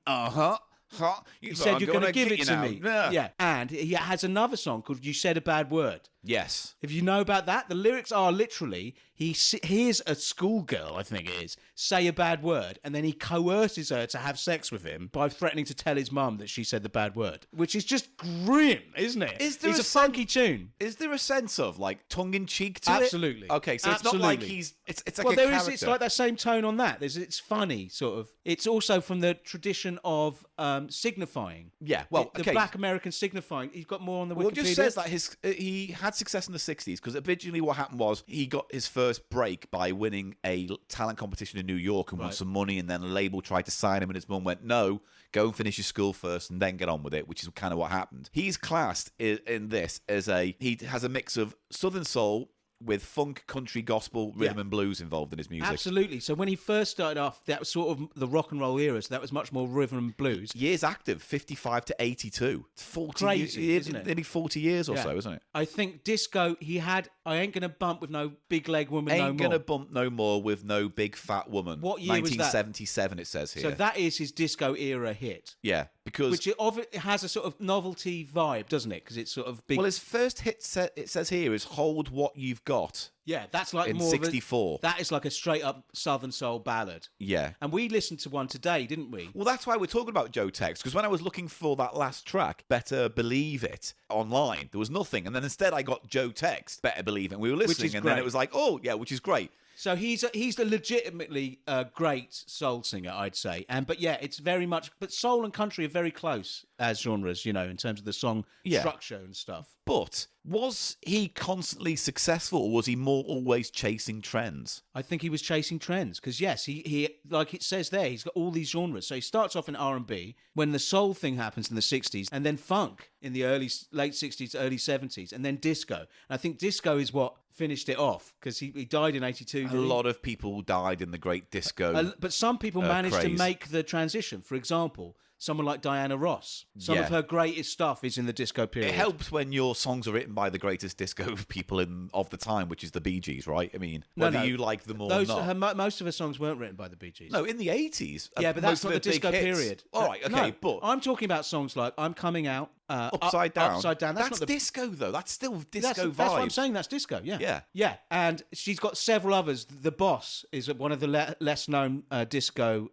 He said, you're going to give it to me. Yeah. And he has another song called You Said a Bad Word. Yes. If you know about that, the lyrics are literally, he hears a schoolgirl, I think it is, say a bad word, and then he coerces her to have sex with him by threatening to tell his mum that she said the bad word, which is just grim, isn't it? It's a funky tune. Is there a sense of, like, tongue-in-cheek to Absolutely. it? Okay, so it's not like he's... It's like well, a there character. is. It's like that same tone on that. It's funny, sort of. It's also from the tradition of signifying. Yeah, well, the Black American signifying. He's got more on the Wikipedia. Well, it just says that he had success in the 60s, because originally what happened was he got his first break by winning a talent competition in New York and won some money, and then a label tried to sign him, and his mum went, no, go and finish your school first and then get on with it, which is kind of what happened. He's classed in this as he has a mix of Southern soul with funk, country, gospel, rhythm and blues involved in his music. Absolutely. So when he first started off, that was sort of the rock and roll era, so that was much more rhythm and blues. Years active, 55 to 82. It's 40 Crazy, years, isn't it? Nearly 40 years or so, isn't it? I think disco, he had I Ain't Gonna Bump with No Big Leg Woman No More. Ain't Gonna Bump No More with No Big Fat Woman. What year was that? 1977, it says here. So that is his disco era hit. Yeah, because... Which it has a sort of novelty vibe, doesn't it? Because it's sort of big... Well, his first hit, it says here, is Hold What You've Got. Yeah, that's like in more 64. That is like a straight-up Southern soul ballad. Yeah. And we listened to one today, didn't we? Well, that's why we're talking about Joe Tex, because when I was looking for that last track, Better Believe It, online, there was nothing. And then instead I got Joe Tex, Better Believe It, and we were listening, and then it was like, oh, yeah, which is great. So he's a legitimately great soul singer, I'd say. But yeah, it's very much... But soul and country are very close as genres, you know, in terms of the song structure and stuff. But was he constantly successful, or was he more always chasing trends? I think he was chasing trends because, yes, he like it says there, he's got all these genres. So he starts off in R&B when the soul thing happens in the 60s, and then funk in the late 60s, early 70s, and then disco. And I think disco is what finished it off because he died in 82. A lot of people died in the great disco but some people managed craze. to make the transition. For example, someone like Diana Ross. Some Yeah. of her greatest stuff is in the disco period. It helps when your songs are written by the greatest disco people of the time, which is the Bee Gees, right? I mean, whether you like them or not. Most of her songs weren't written by the Bee Gees. No, in the 80s. Yeah, but that's not the disco period. All right, okay, No, but I'm talking about songs like I'm Coming Out, Upside Down. Upside Down. That's not the disco, though. That's still disco vibes. That's what I'm saying. That's disco. Yeah. Yeah. Yeah. And she's got several others. The Boss is one of the less known disco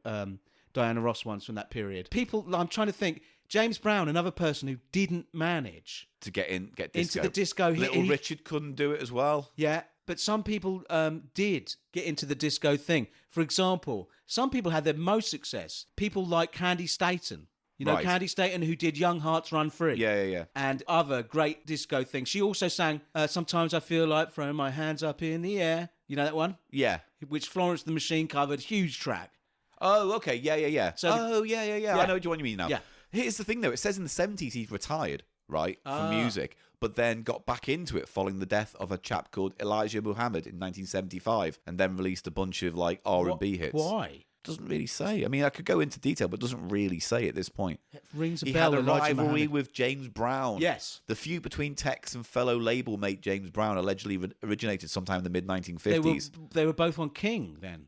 Diana Ross ones from that period. I'm trying to think. James Brown, another person who didn't manage To get disco. into the disco. Little Richard couldn't do it as well. Yeah. But some people did get into the disco thing. For example, some people had their most success. People like Candy Staten. You know, Right. Candy Staten, who did Young Hearts Run Free. Yeah. And other great disco things. She also sang Sometimes I Feel Like Throwing My Hands Up in the Air. You know that one? Yeah. Which Florence the Machine covered. Huge track. Oh, okay. Yeah. So yeah. I know what you mean now. Yeah. Here's the thing, though. It says in the 70s he's retired, right, from music, but then got back into it following the death of a chap called Elijah Muhammad in 1975, and then released a bunch of like R&B hits. Why? Doesn't really say. I mean, I could go into detail, but doesn't really say at this point. It rings a He bell. had a Elijah rivalry Muhammad. with James Brown. Yes. The feud between Tex and fellow label mate James Brown allegedly originated sometime in the mid-1950s. They were both on King then.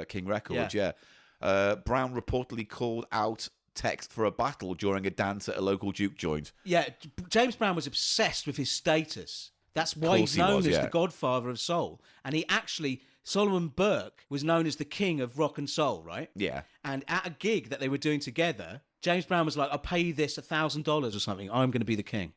King Records, yeah. Brown reportedly called out Tex for a battle during a dance at a local juke joint. Yeah, James Brown was obsessed with his status. That's why he's known as the godfather of soul. And he actually, Solomon Burke was known as the king of rock and soul, right? Yeah. And at a gig that they were doing together, James Brown was like, I'll pay you this $1,000 or something. I'm going to be the king.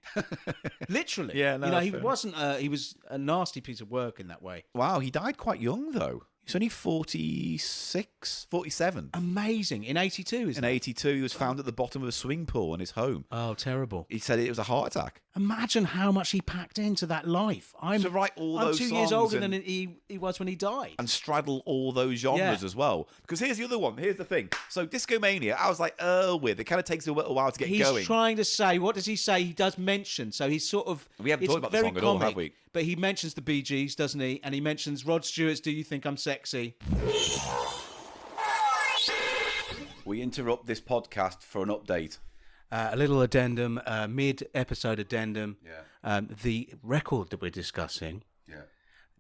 Literally. Yeah, no, you know, he fair. wasn't, he was a nasty piece of work in that way. Wow, he died quite young, though. He's only 46, 47. Amazing. In 82, isn't In it? 82, he was found at the bottom of a swimming pool in his home. Oh, terrible. He said it was a heart attack. Imagine how much he packed into that life. I'm To write all I'm those 2 years songs older and- than he was when he died. And straddle all those genres Yeah. as well. Because here's the other one. Here's the thing. So Discomania, I was like, with. It kind of takes a little while to get He's going. trying to say, what does he say? He does mention, so he's sort of... We haven't it's talked about the very song at all, have comic, we? But he mentions the Bee Gees, doesn't he? And he mentions Rod Stewart's Do You Think I'm Sexy? We interrupt this podcast for an update. A little addendum, mid-episode addendum. Yeah. The record that we're discussing, Yeah.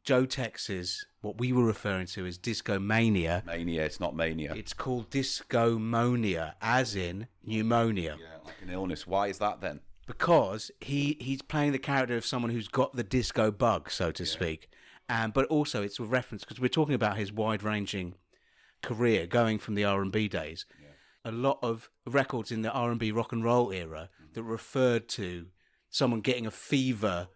Joe Tex's, what we were referring to as Discomania. Mania, it's not mania. It's called Discomonia, as in pneumonia. Yeah, like an illness. Why is that then? Because he's playing the character of someone who's got the disco bug, so to speak. But also it's a reference, because we're talking about his wide-ranging career going from the R&B days. A lot of records in the R&B rock and roll era that referred to someone getting a fever.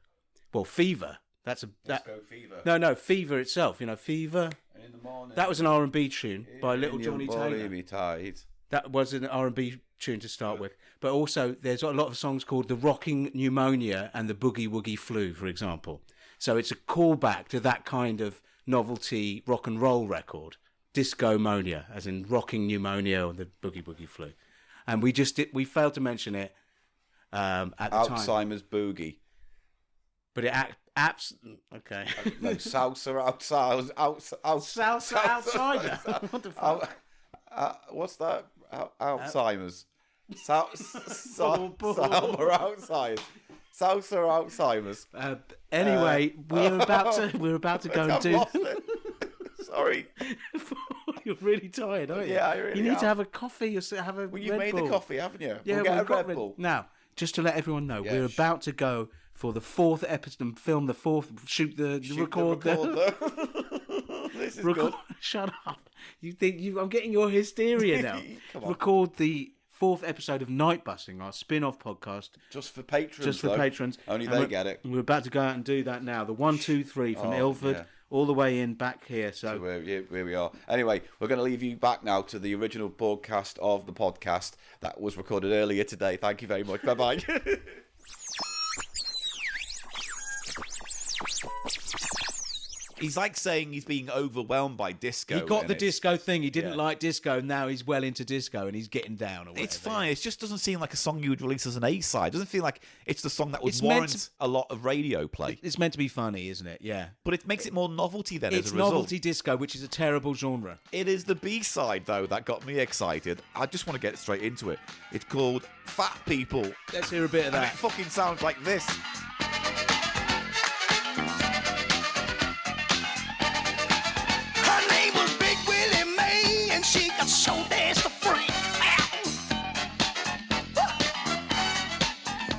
Well, fever. That's a... Disco Fever. No, Fever itself. You know, Fever. In the morning. That was an R&B tune by Little In your Johnny body Taylor. be tight. That was an R&B tune to start with. But also, there's a lot of songs called The Rocking Pneumonia and The Boogie Woogie Flu, for example. So it's a callback to that kind of novelty rock and roll record. Discomonia, as in Rocking Pneumonia or The Boogie Woogie Flu. And we failed to mention it at the time. Alzheimer's boogie. But it okay. No, salsa outside. Salsa outsider. What the fuck? What's that? Alzheimer's. Salsa outside. Salsa Alzheimer's. Anyway, we're about to go and I've do. lost it. Sorry. You're really tired, aren't you? Yeah, I really You need am. to have a coffee or have a Well, you've Red made Bull. the coffee, haven't you? Yeah, we'll get a we've got Red Bull. Now, just to let everyone know, Yeah, we're about to go for the 4th episode and film the 4th. Record This is record. good. Shut up! You think I'm getting your hysteria now? Come on. Record the 4th episode of Night Busting, our spin-off podcast. Just for patrons. Just for though. patrons. Only And they we're- get it. We're about to go out and do that now. The 1, 2, 3 from Ilford yeah. all the way in back here. So Where we are. Anyway, we're going to leave you back now to the original broadcast of the podcast that was recorded earlier today. Thank you very much. Bye-bye. He's like saying he's being overwhelmed by disco. He got the disco thing. He didn't Yeah. like disco. Now he's well into disco and he's getting down or whatever. It's fine. It just doesn't seem like a song you would release as an A-side. It doesn't feel like it's the song that would It's meant warrant a lot of radio play. It's meant to be funny, isn't it? Yeah. But it makes it more novelty then It's as a result. novelty disco, which is a terrible genre. It is the B-side, though, that got me excited. I just want to get straight into it. It's called Fat People. Let's hear a bit of And it that. fucking sounds like this. Her name was Big Willie Mae, and she got so dash the freak.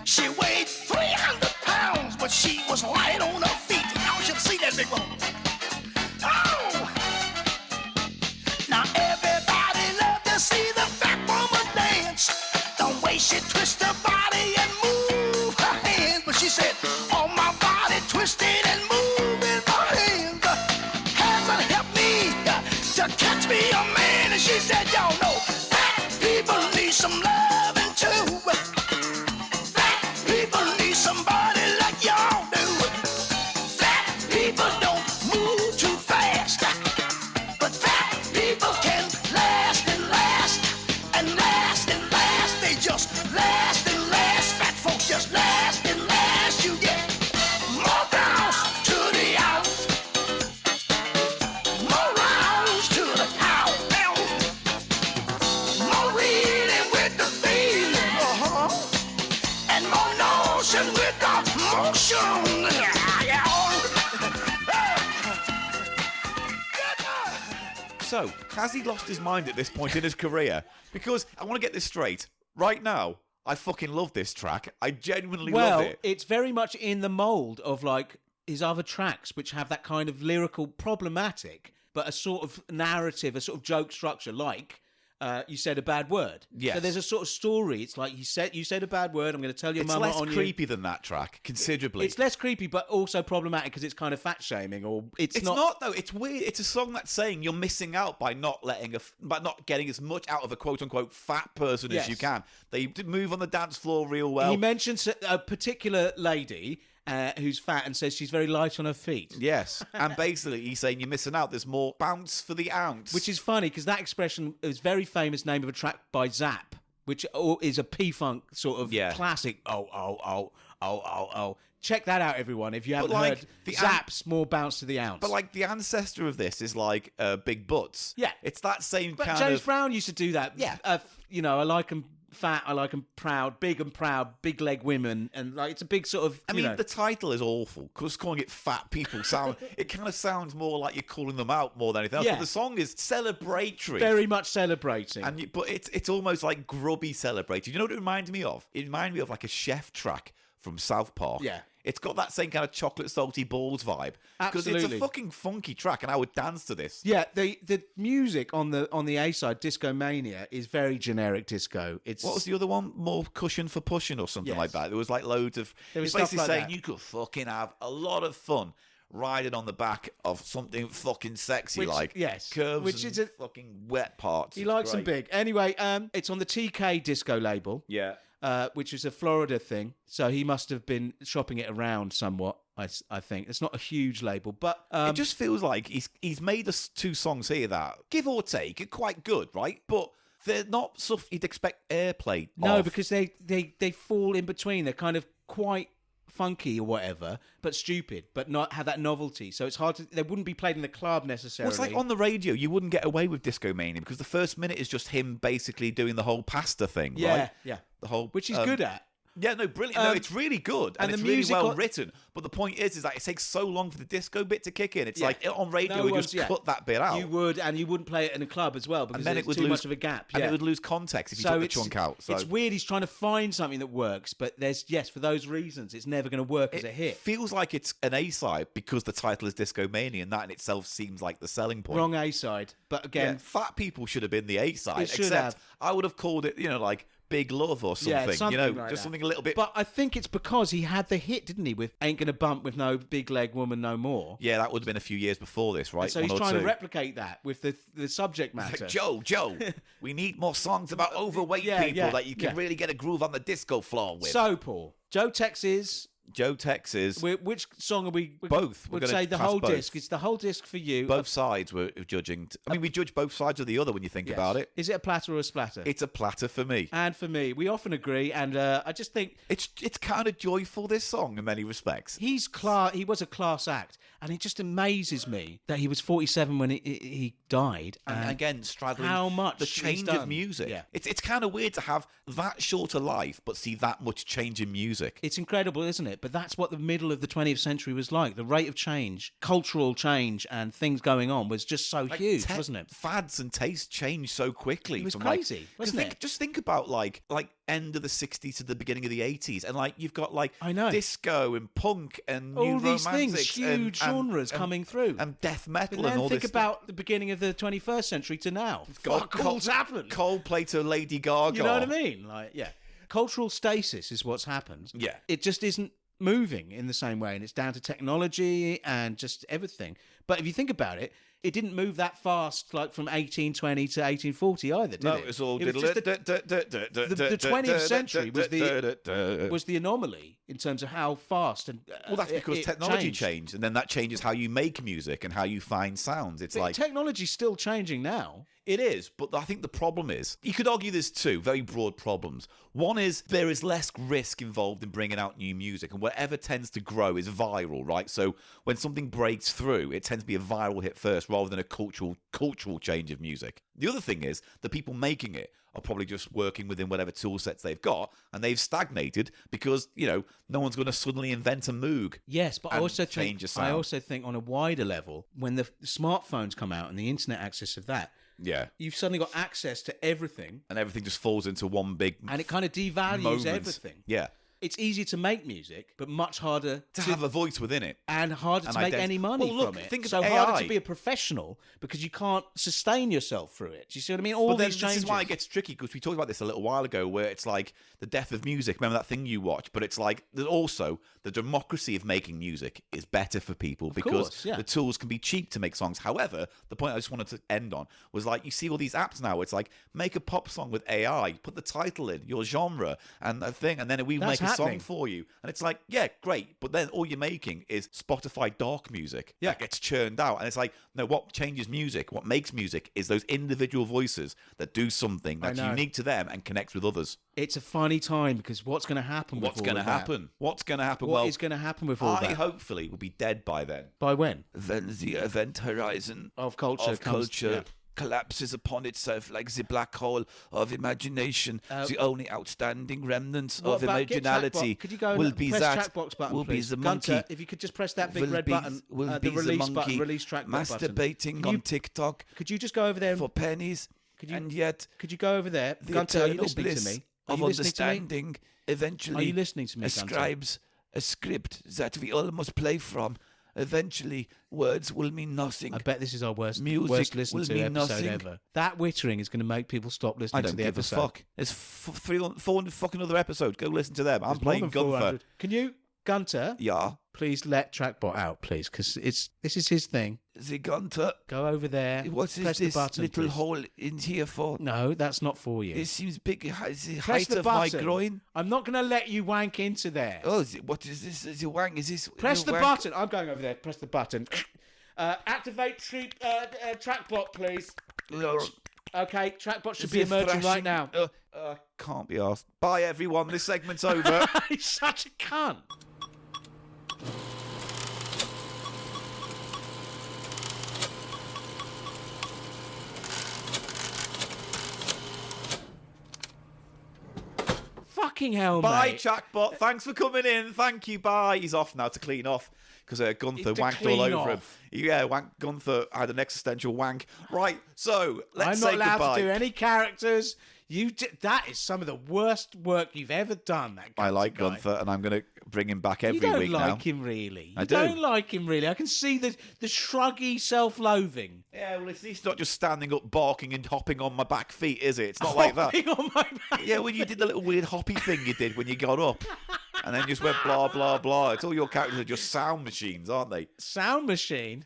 She weighed 300 pounds, but she was light on her feet. Y'all should see that big one. Oh! Now everybody loved to see the fat woman dance. The way she twist her body and move her hands. But she said, oh, my body twisted and moving my hands hasn't helped me to catch me a man. And she said, y'all know fat people need some loving too. Fat people need somebody like y'all do. Fat people don't move too fast, but fat people can last and last and last and last. They just last and last. Fat folks just last and last. You get more rounds to the ounce, more rounds to the pound, more reading with the feeling, and more notion with the motion. So, has he lost his mind at this point in his career? Because I want to get this straight. Right now, I fucking love this track. I genuinely love it. It's very much in the mould of like his other tracks, which have that kind of lyrical problematic, but a sort of narrative, a sort of joke structure, like you said a bad word. Yes. So there's a sort of story. It's like you said a bad word. I'm going to tell your It's mama less on you. creepy than that track, considerably. It's less creepy, but also problematic because it's kind of fat shaming, or it's not though. It's weird. It's a song that's saying you're missing out by not getting as much out of a quote unquote fat person Yes. as you can. They move on the dance floor real well. He mentions a particular lady who's fat and says she's very light on her feet. Yes, and basically he's saying you're missing out. There's more bounce for the ounce, Which is funny because that expression is very famous name of a track by Zapp, which is a P-Funk sort of classic. Oh. Check that out, everyone, if you haven't like, heard the Zapp's more bounce to the ounce. But like the ancestor of this is like Big Butts. Yeah. It's that same But kind James of... Brown used to do that. Yeah. I like them fat, I like them proud, big leg women, and like it's a big sort of. I mean, the title is awful because calling it fat people it kind of sounds more like you're calling them out more than anything else. Yeah. But the song is celebratory. Very much celebrating. But it's almost like grubby celebrating. You know what it reminded me of? It reminded me of like a chef track from South Park. Yeah. It's got that same kind of chocolate salty balls vibe. Because it's a Absolutely. fucking funky track and I would dance to this. Yeah, the music on the A side, Disco Mania, is very generic disco. It's What was the other one? More cushion for pushing or something Yes. like that. There was like loads of... There was It's stuff basically like saying that. you could fucking have a lot of fun riding on the back of something fucking sexy Which- yes, curves which and is a- fucking wet parts. He It's likes them great. big. Anyway, it's on the TK disco label. Yeah. Which is a Florida thing. So he must have been shopping it around somewhat, I think. It's not a huge label, but... it just feels like he's made us 2 songs here that, give or take, are quite good, right? But they're not stuff you'd expect airplay no, of. because they fall in between. They're kind of quite funky or whatever, but stupid, but not have that novelty. So it's hard to... They wouldn't be played in the club necessarily. Well, it's like on the radio, you wouldn't get away with Disco Mania because the first minute is just him basically doing the whole pasta thing, right? Yeah. The whole... Which he's good at. Yeah, no, brilliant. No, it's really good. And and it's the really music well on- written. But the point is that it takes so long for the disco bit to kick in. It's Yeah. like on radio, No we one's- just yeah. cut that bit out. You would, and you wouldn't play it in a club as well because and then there's it would too lose much of a gap. And yeah. it would lose context if you So took the it's- chunk out. So It's weird. He's trying to find something that works, but for those reasons, it's never going to work as a it hit. feels like it's an A-side because the title is Disco Mania, and that in itself seems like the selling point. Wrong A side, but Yeah, again, fat people should have been the A-side. It should except have. I would have called it, like Big Love or something. yeah, something like just that. something a little bit. But I think it's because he had the hit, didn't he? With "Ain't Gonna Bump with No Big Leg Woman No More." Yeah, that would have been a few years before this, right? So One he's or trying to two. replicate that with the subject matter. Like, Joe, we need more songs about overweight Yeah, people yeah, that you can yeah. really get a groove on the disco floor with. So, Paul, Joe Tex is Joe Tex is... Which song are we... Both. We'd say the whole disc. It's the whole disc for you. Both sides we're judging. I mean, we judge both sides of the other when you think about it. Is it a platter or a splatter? It's a platter for me. And for me. We often agree, and I just think... It's kind of joyful, this song, in many respects. He was a class act, and it just amazes me that he was 47 when he died. And again, straddling how much the change of music. Yeah. It's kind of weird to have that short a life, but see that much change in music. It's incredible, isn't it? But that's what the middle of the 20th century was like. The rate of change, cultural change, and things going on was just so huge, wasn't it? Fads and tastes changed so quickly. It was crazy, wasn't it? Just think about like end of the 60s to the beginning of the 80s, and like you've got like disco and punk and all new these romantics things, huge genres coming through, and death metal, but then and all think this about stuff. The beginning of the 21st century to now. All's happened. Coldplay to Lady Gaga. You know what I mean? Like, yeah, cultural stasis is what's happened. Yeah, it just isn't moving in the same way, and it's down to technology and just everything. But if you think about it, it didn't move that fast, like from 1820 to 1840 either, did it? No, it was all... the 20th century was the anomaly in terms of how fast and well, that's because technology changed, and then that changes how you make music and how you find sounds. It's like technology's still changing now. It is, but I think the problem is, you could argue there's two very broad problems. One is there is less risk involved in bringing out new music, and whatever tends to grow is viral, right? So when something breaks through, it tends to be a viral hit first rather than a cultural change of music. The other thing is the people making it are probably just working within whatever tool sets they've got, and they've stagnated because, no one's going to suddenly invent a Moog. Yes, but I also think on a wider level, when the smartphones come out and the internet access of that, yeah, you've suddenly got access to everything, and everything just falls into one big and it kind of devalues everything. Yeah. It's easier to make music, but much harder to have a voice within it, and harder to make any money from it. Think of so AI. Harder to be a professional because you can't sustain yourself through it. Do you see what I mean? All these changes. This is why it gets tricky, because we talked about this a little while ago, where it's like the death of music. Remember that thing you watch? But it's like there's also the democracy of making music is better for people because the tools can be cheap to make songs. However, the point I just wanted to end on was like you see all these apps now. It's like make a pop song with AI, put the title in, your genre, and a thing, and then we make a song for you. And it's like, yeah, great. But then all you're making is Spotify dark music that gets churned out. And it's like, no, what changes music, what makes music is those individual voices that do something that's unique to them and connects with others. It's a funny time because what's going to happen with What's going to happen? What's going to happen? What is going to happen with all that? I hopefully will be dead by then. By when? Then the event horizon of culture collapses upon itself like the black hole of imagination. The only outstanding remnants of imaginality will be that button, will be the monkey. Gunter, if you could just press that big red button, the release button, release track masturbating on TikTok. Could you just go over there for pennies? Could you go over there, Gunter? Are you listening to me? Of understanding eventually are you listening to me, ascribes a script that we all must play from. Eventually, words will mean nothing. I bet this is our worst listened to episode nothing. ever. That wittering is going to make people stop listening to the episode. I don't give a fuck. There's 400 fucking other episodes. Go listen to them. I'm playing Gunther. Can you, Gunter? Yeah. Please let Trackbot out, please, because this is his thing. The Gunter. Go over there. What is this button, little hole in here for? No, that's not for you. It seems big. It's the height of my groin. I'm not going to let you wank into there. Oh, what is this? Is it wank? Is this? Press the button. I'm going over there. Press the button. Activate Trackbot, please. Okay, Trackbot should be emerging right now. Can't be asked. Bye, everyone. This segment's over. He's such a cunt. Fucking hell, bye, mate. Trackbot. Thanks for coming in. Thank you. Bye. He's off now to clean off because Gunther wanked all over him. Yeah, Gunther had an existential wank. Right, so let's say goodbye. I'm not allowed to do any characters. That is some of the worst work you've ever done. I like Gunther, and I'm going to bring him back every week now. You don't like him, really. I do. You don't like him, really. I can see the shruggy self-loathing. Yeah, well, it's not just standing up, barking and hopping on my back feet, is it? It's not like that. Hopping on my back Yeah, when you did the little weird hoppy thing you did when you got up. And then just went blah, blah, blah. It's all your characters are just sound machines, aren't they? Sound machine?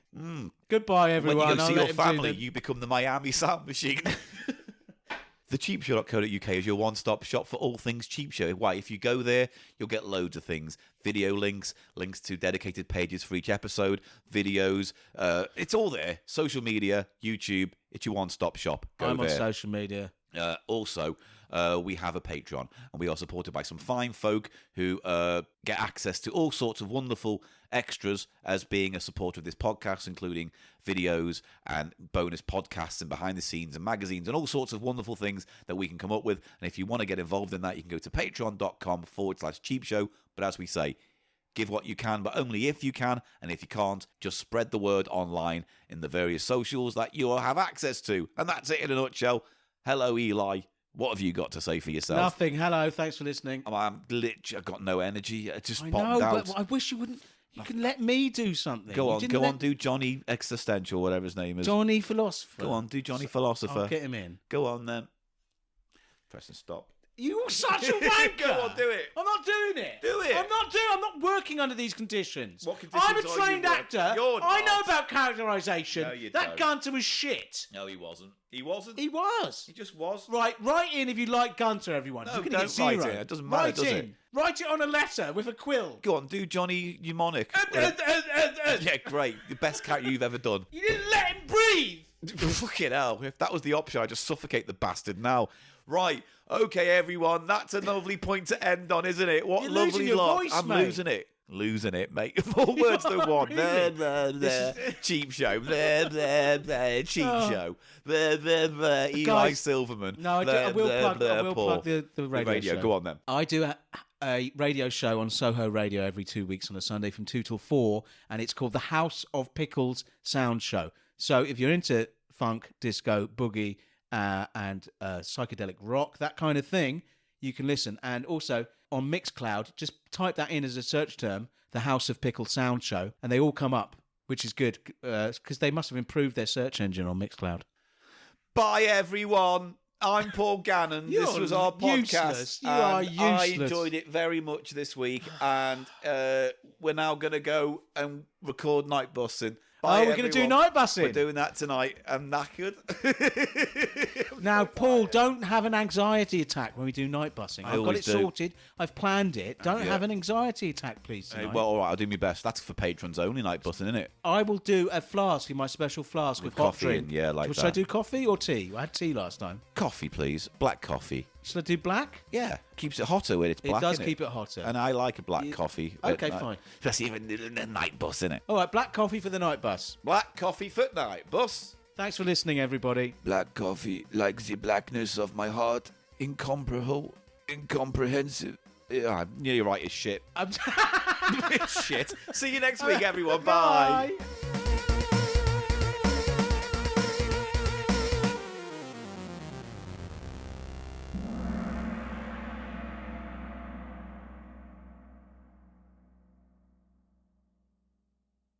Goodbye, everyone. When you go see your family, you become the Miami sound machine. The CheapShow.co.uk is your one-stop shop for all things Cheap Show. Why? If you go there, you'll get loads of things. Video links, links to dedicated pages for each episode, videos. It's all there. Social media, YouTube. It's your one-stop shop. Go there. on social media. Also, we have a Patreon, and we are supported by some fine folk who get access to all sorts of wonderful extras as being a supporter of this podcast, including videos and bonus podcasts and behind the scenes and magazines and all sorts of wonderful things that we can come up with. And if you want to get involved in that, you can go to patreon.com/CheapShow. But as we say, give what you can, but only if you can. And if you can't, just spread the word online in the various socials that you have access to. And that's it in a nutshell. Hello, Eli. What have you got to say for yourself? Nothing. Hello. Thanks for listening. I'm glitch. I've got no energy. It just I popped know, out. but I wish you wouldn't. You can let me do something. Go on, do Johnny Existential, whatever his name is. Johnny Philosopher. Go on, do Johnny Philosopher. I'll get him in. Go on then. Press and stop. You're such a wanker. Go on, do it. I'm not doing it. Do it. I'm not working under these conditions. What conditions I'm a are you trained working? actor. You're I know not. about characterisation. No, you that don't. Gunter was shit. No, he wasn't. He wasn't. He was. He just was. Right, write in if you like Gunter, everyone. No, You're gonna don't get 0. write it. It doesn't matter, Write does in. it? Write it on a letter with a quill. Go on, do Johnny Mnemonic. Yeah, great. The best character you've ever done. You didn't let him breathe. Fucking hell. If that was the option, I'd just suffocate the bastard now. Right. Okay, everyone. That's a lovely point to end on, isn't it? What You're lovely losing your lot. voice, I'm mate. losing it. Losing it, mate. Four words to one. Really? Blah, blah, blah. Cheap show. Blah, blah, blah. Cheap show. Blah, blah, blah. Eli Guys, Silverman. No, I Blah, will blah, plug Paul. the radio show. Go on then. I do a radio show on Soho Radio every 2 weeks on a Sunday from 2 till 4, and it's called the House of Pickles Sound Show. So if you're into funk, disco, boogie, and psychedelic rock, that kind of thing, you can listen. And also on Mixcloud, just type that in as a search term, the House of Pickles Sound Show, and they all come up, which is good because they must have improved their search engine on Mixcloud. Bye, everyone. I'm Paul Gannon. This was our podcast. Useless. You are and I useless. enjoyed it very much this week, and we're now going to go and record Night Bussing. Bye, we're going to do everyone. night bussing. We're doing that tonight. I'm knackered. Now, Paul, don't have an anxiety attack when we do night bussing. I've got always it do. sorted. I've planned it. Don't Yeah. have an anxiety attack, please. Hey, Tonight. well, all right, I'll do my best. That's for patrons only, Night Bussing, isn't it? I will do a flask in my special flask With of hot coffee drink. in, yeah, like Should that. I do coffee or tea? I had tea last time. Coffee, please. Black coffee. Should I do black? Yeah, keeps it hotter when it's black. It does innit? keep it hotter. And I like a black coffee. Okay, at night. fine. Especially even in the night bus, innit? All right, black coffee for the night bus. Black coffee for night bus. Thanks for listening, everybody. Black coffee, like the blackness of my heart, incomprehensive. Yeah, I'm nearly right as shit. It's shit. See you next week, everyone. Bye. Bye.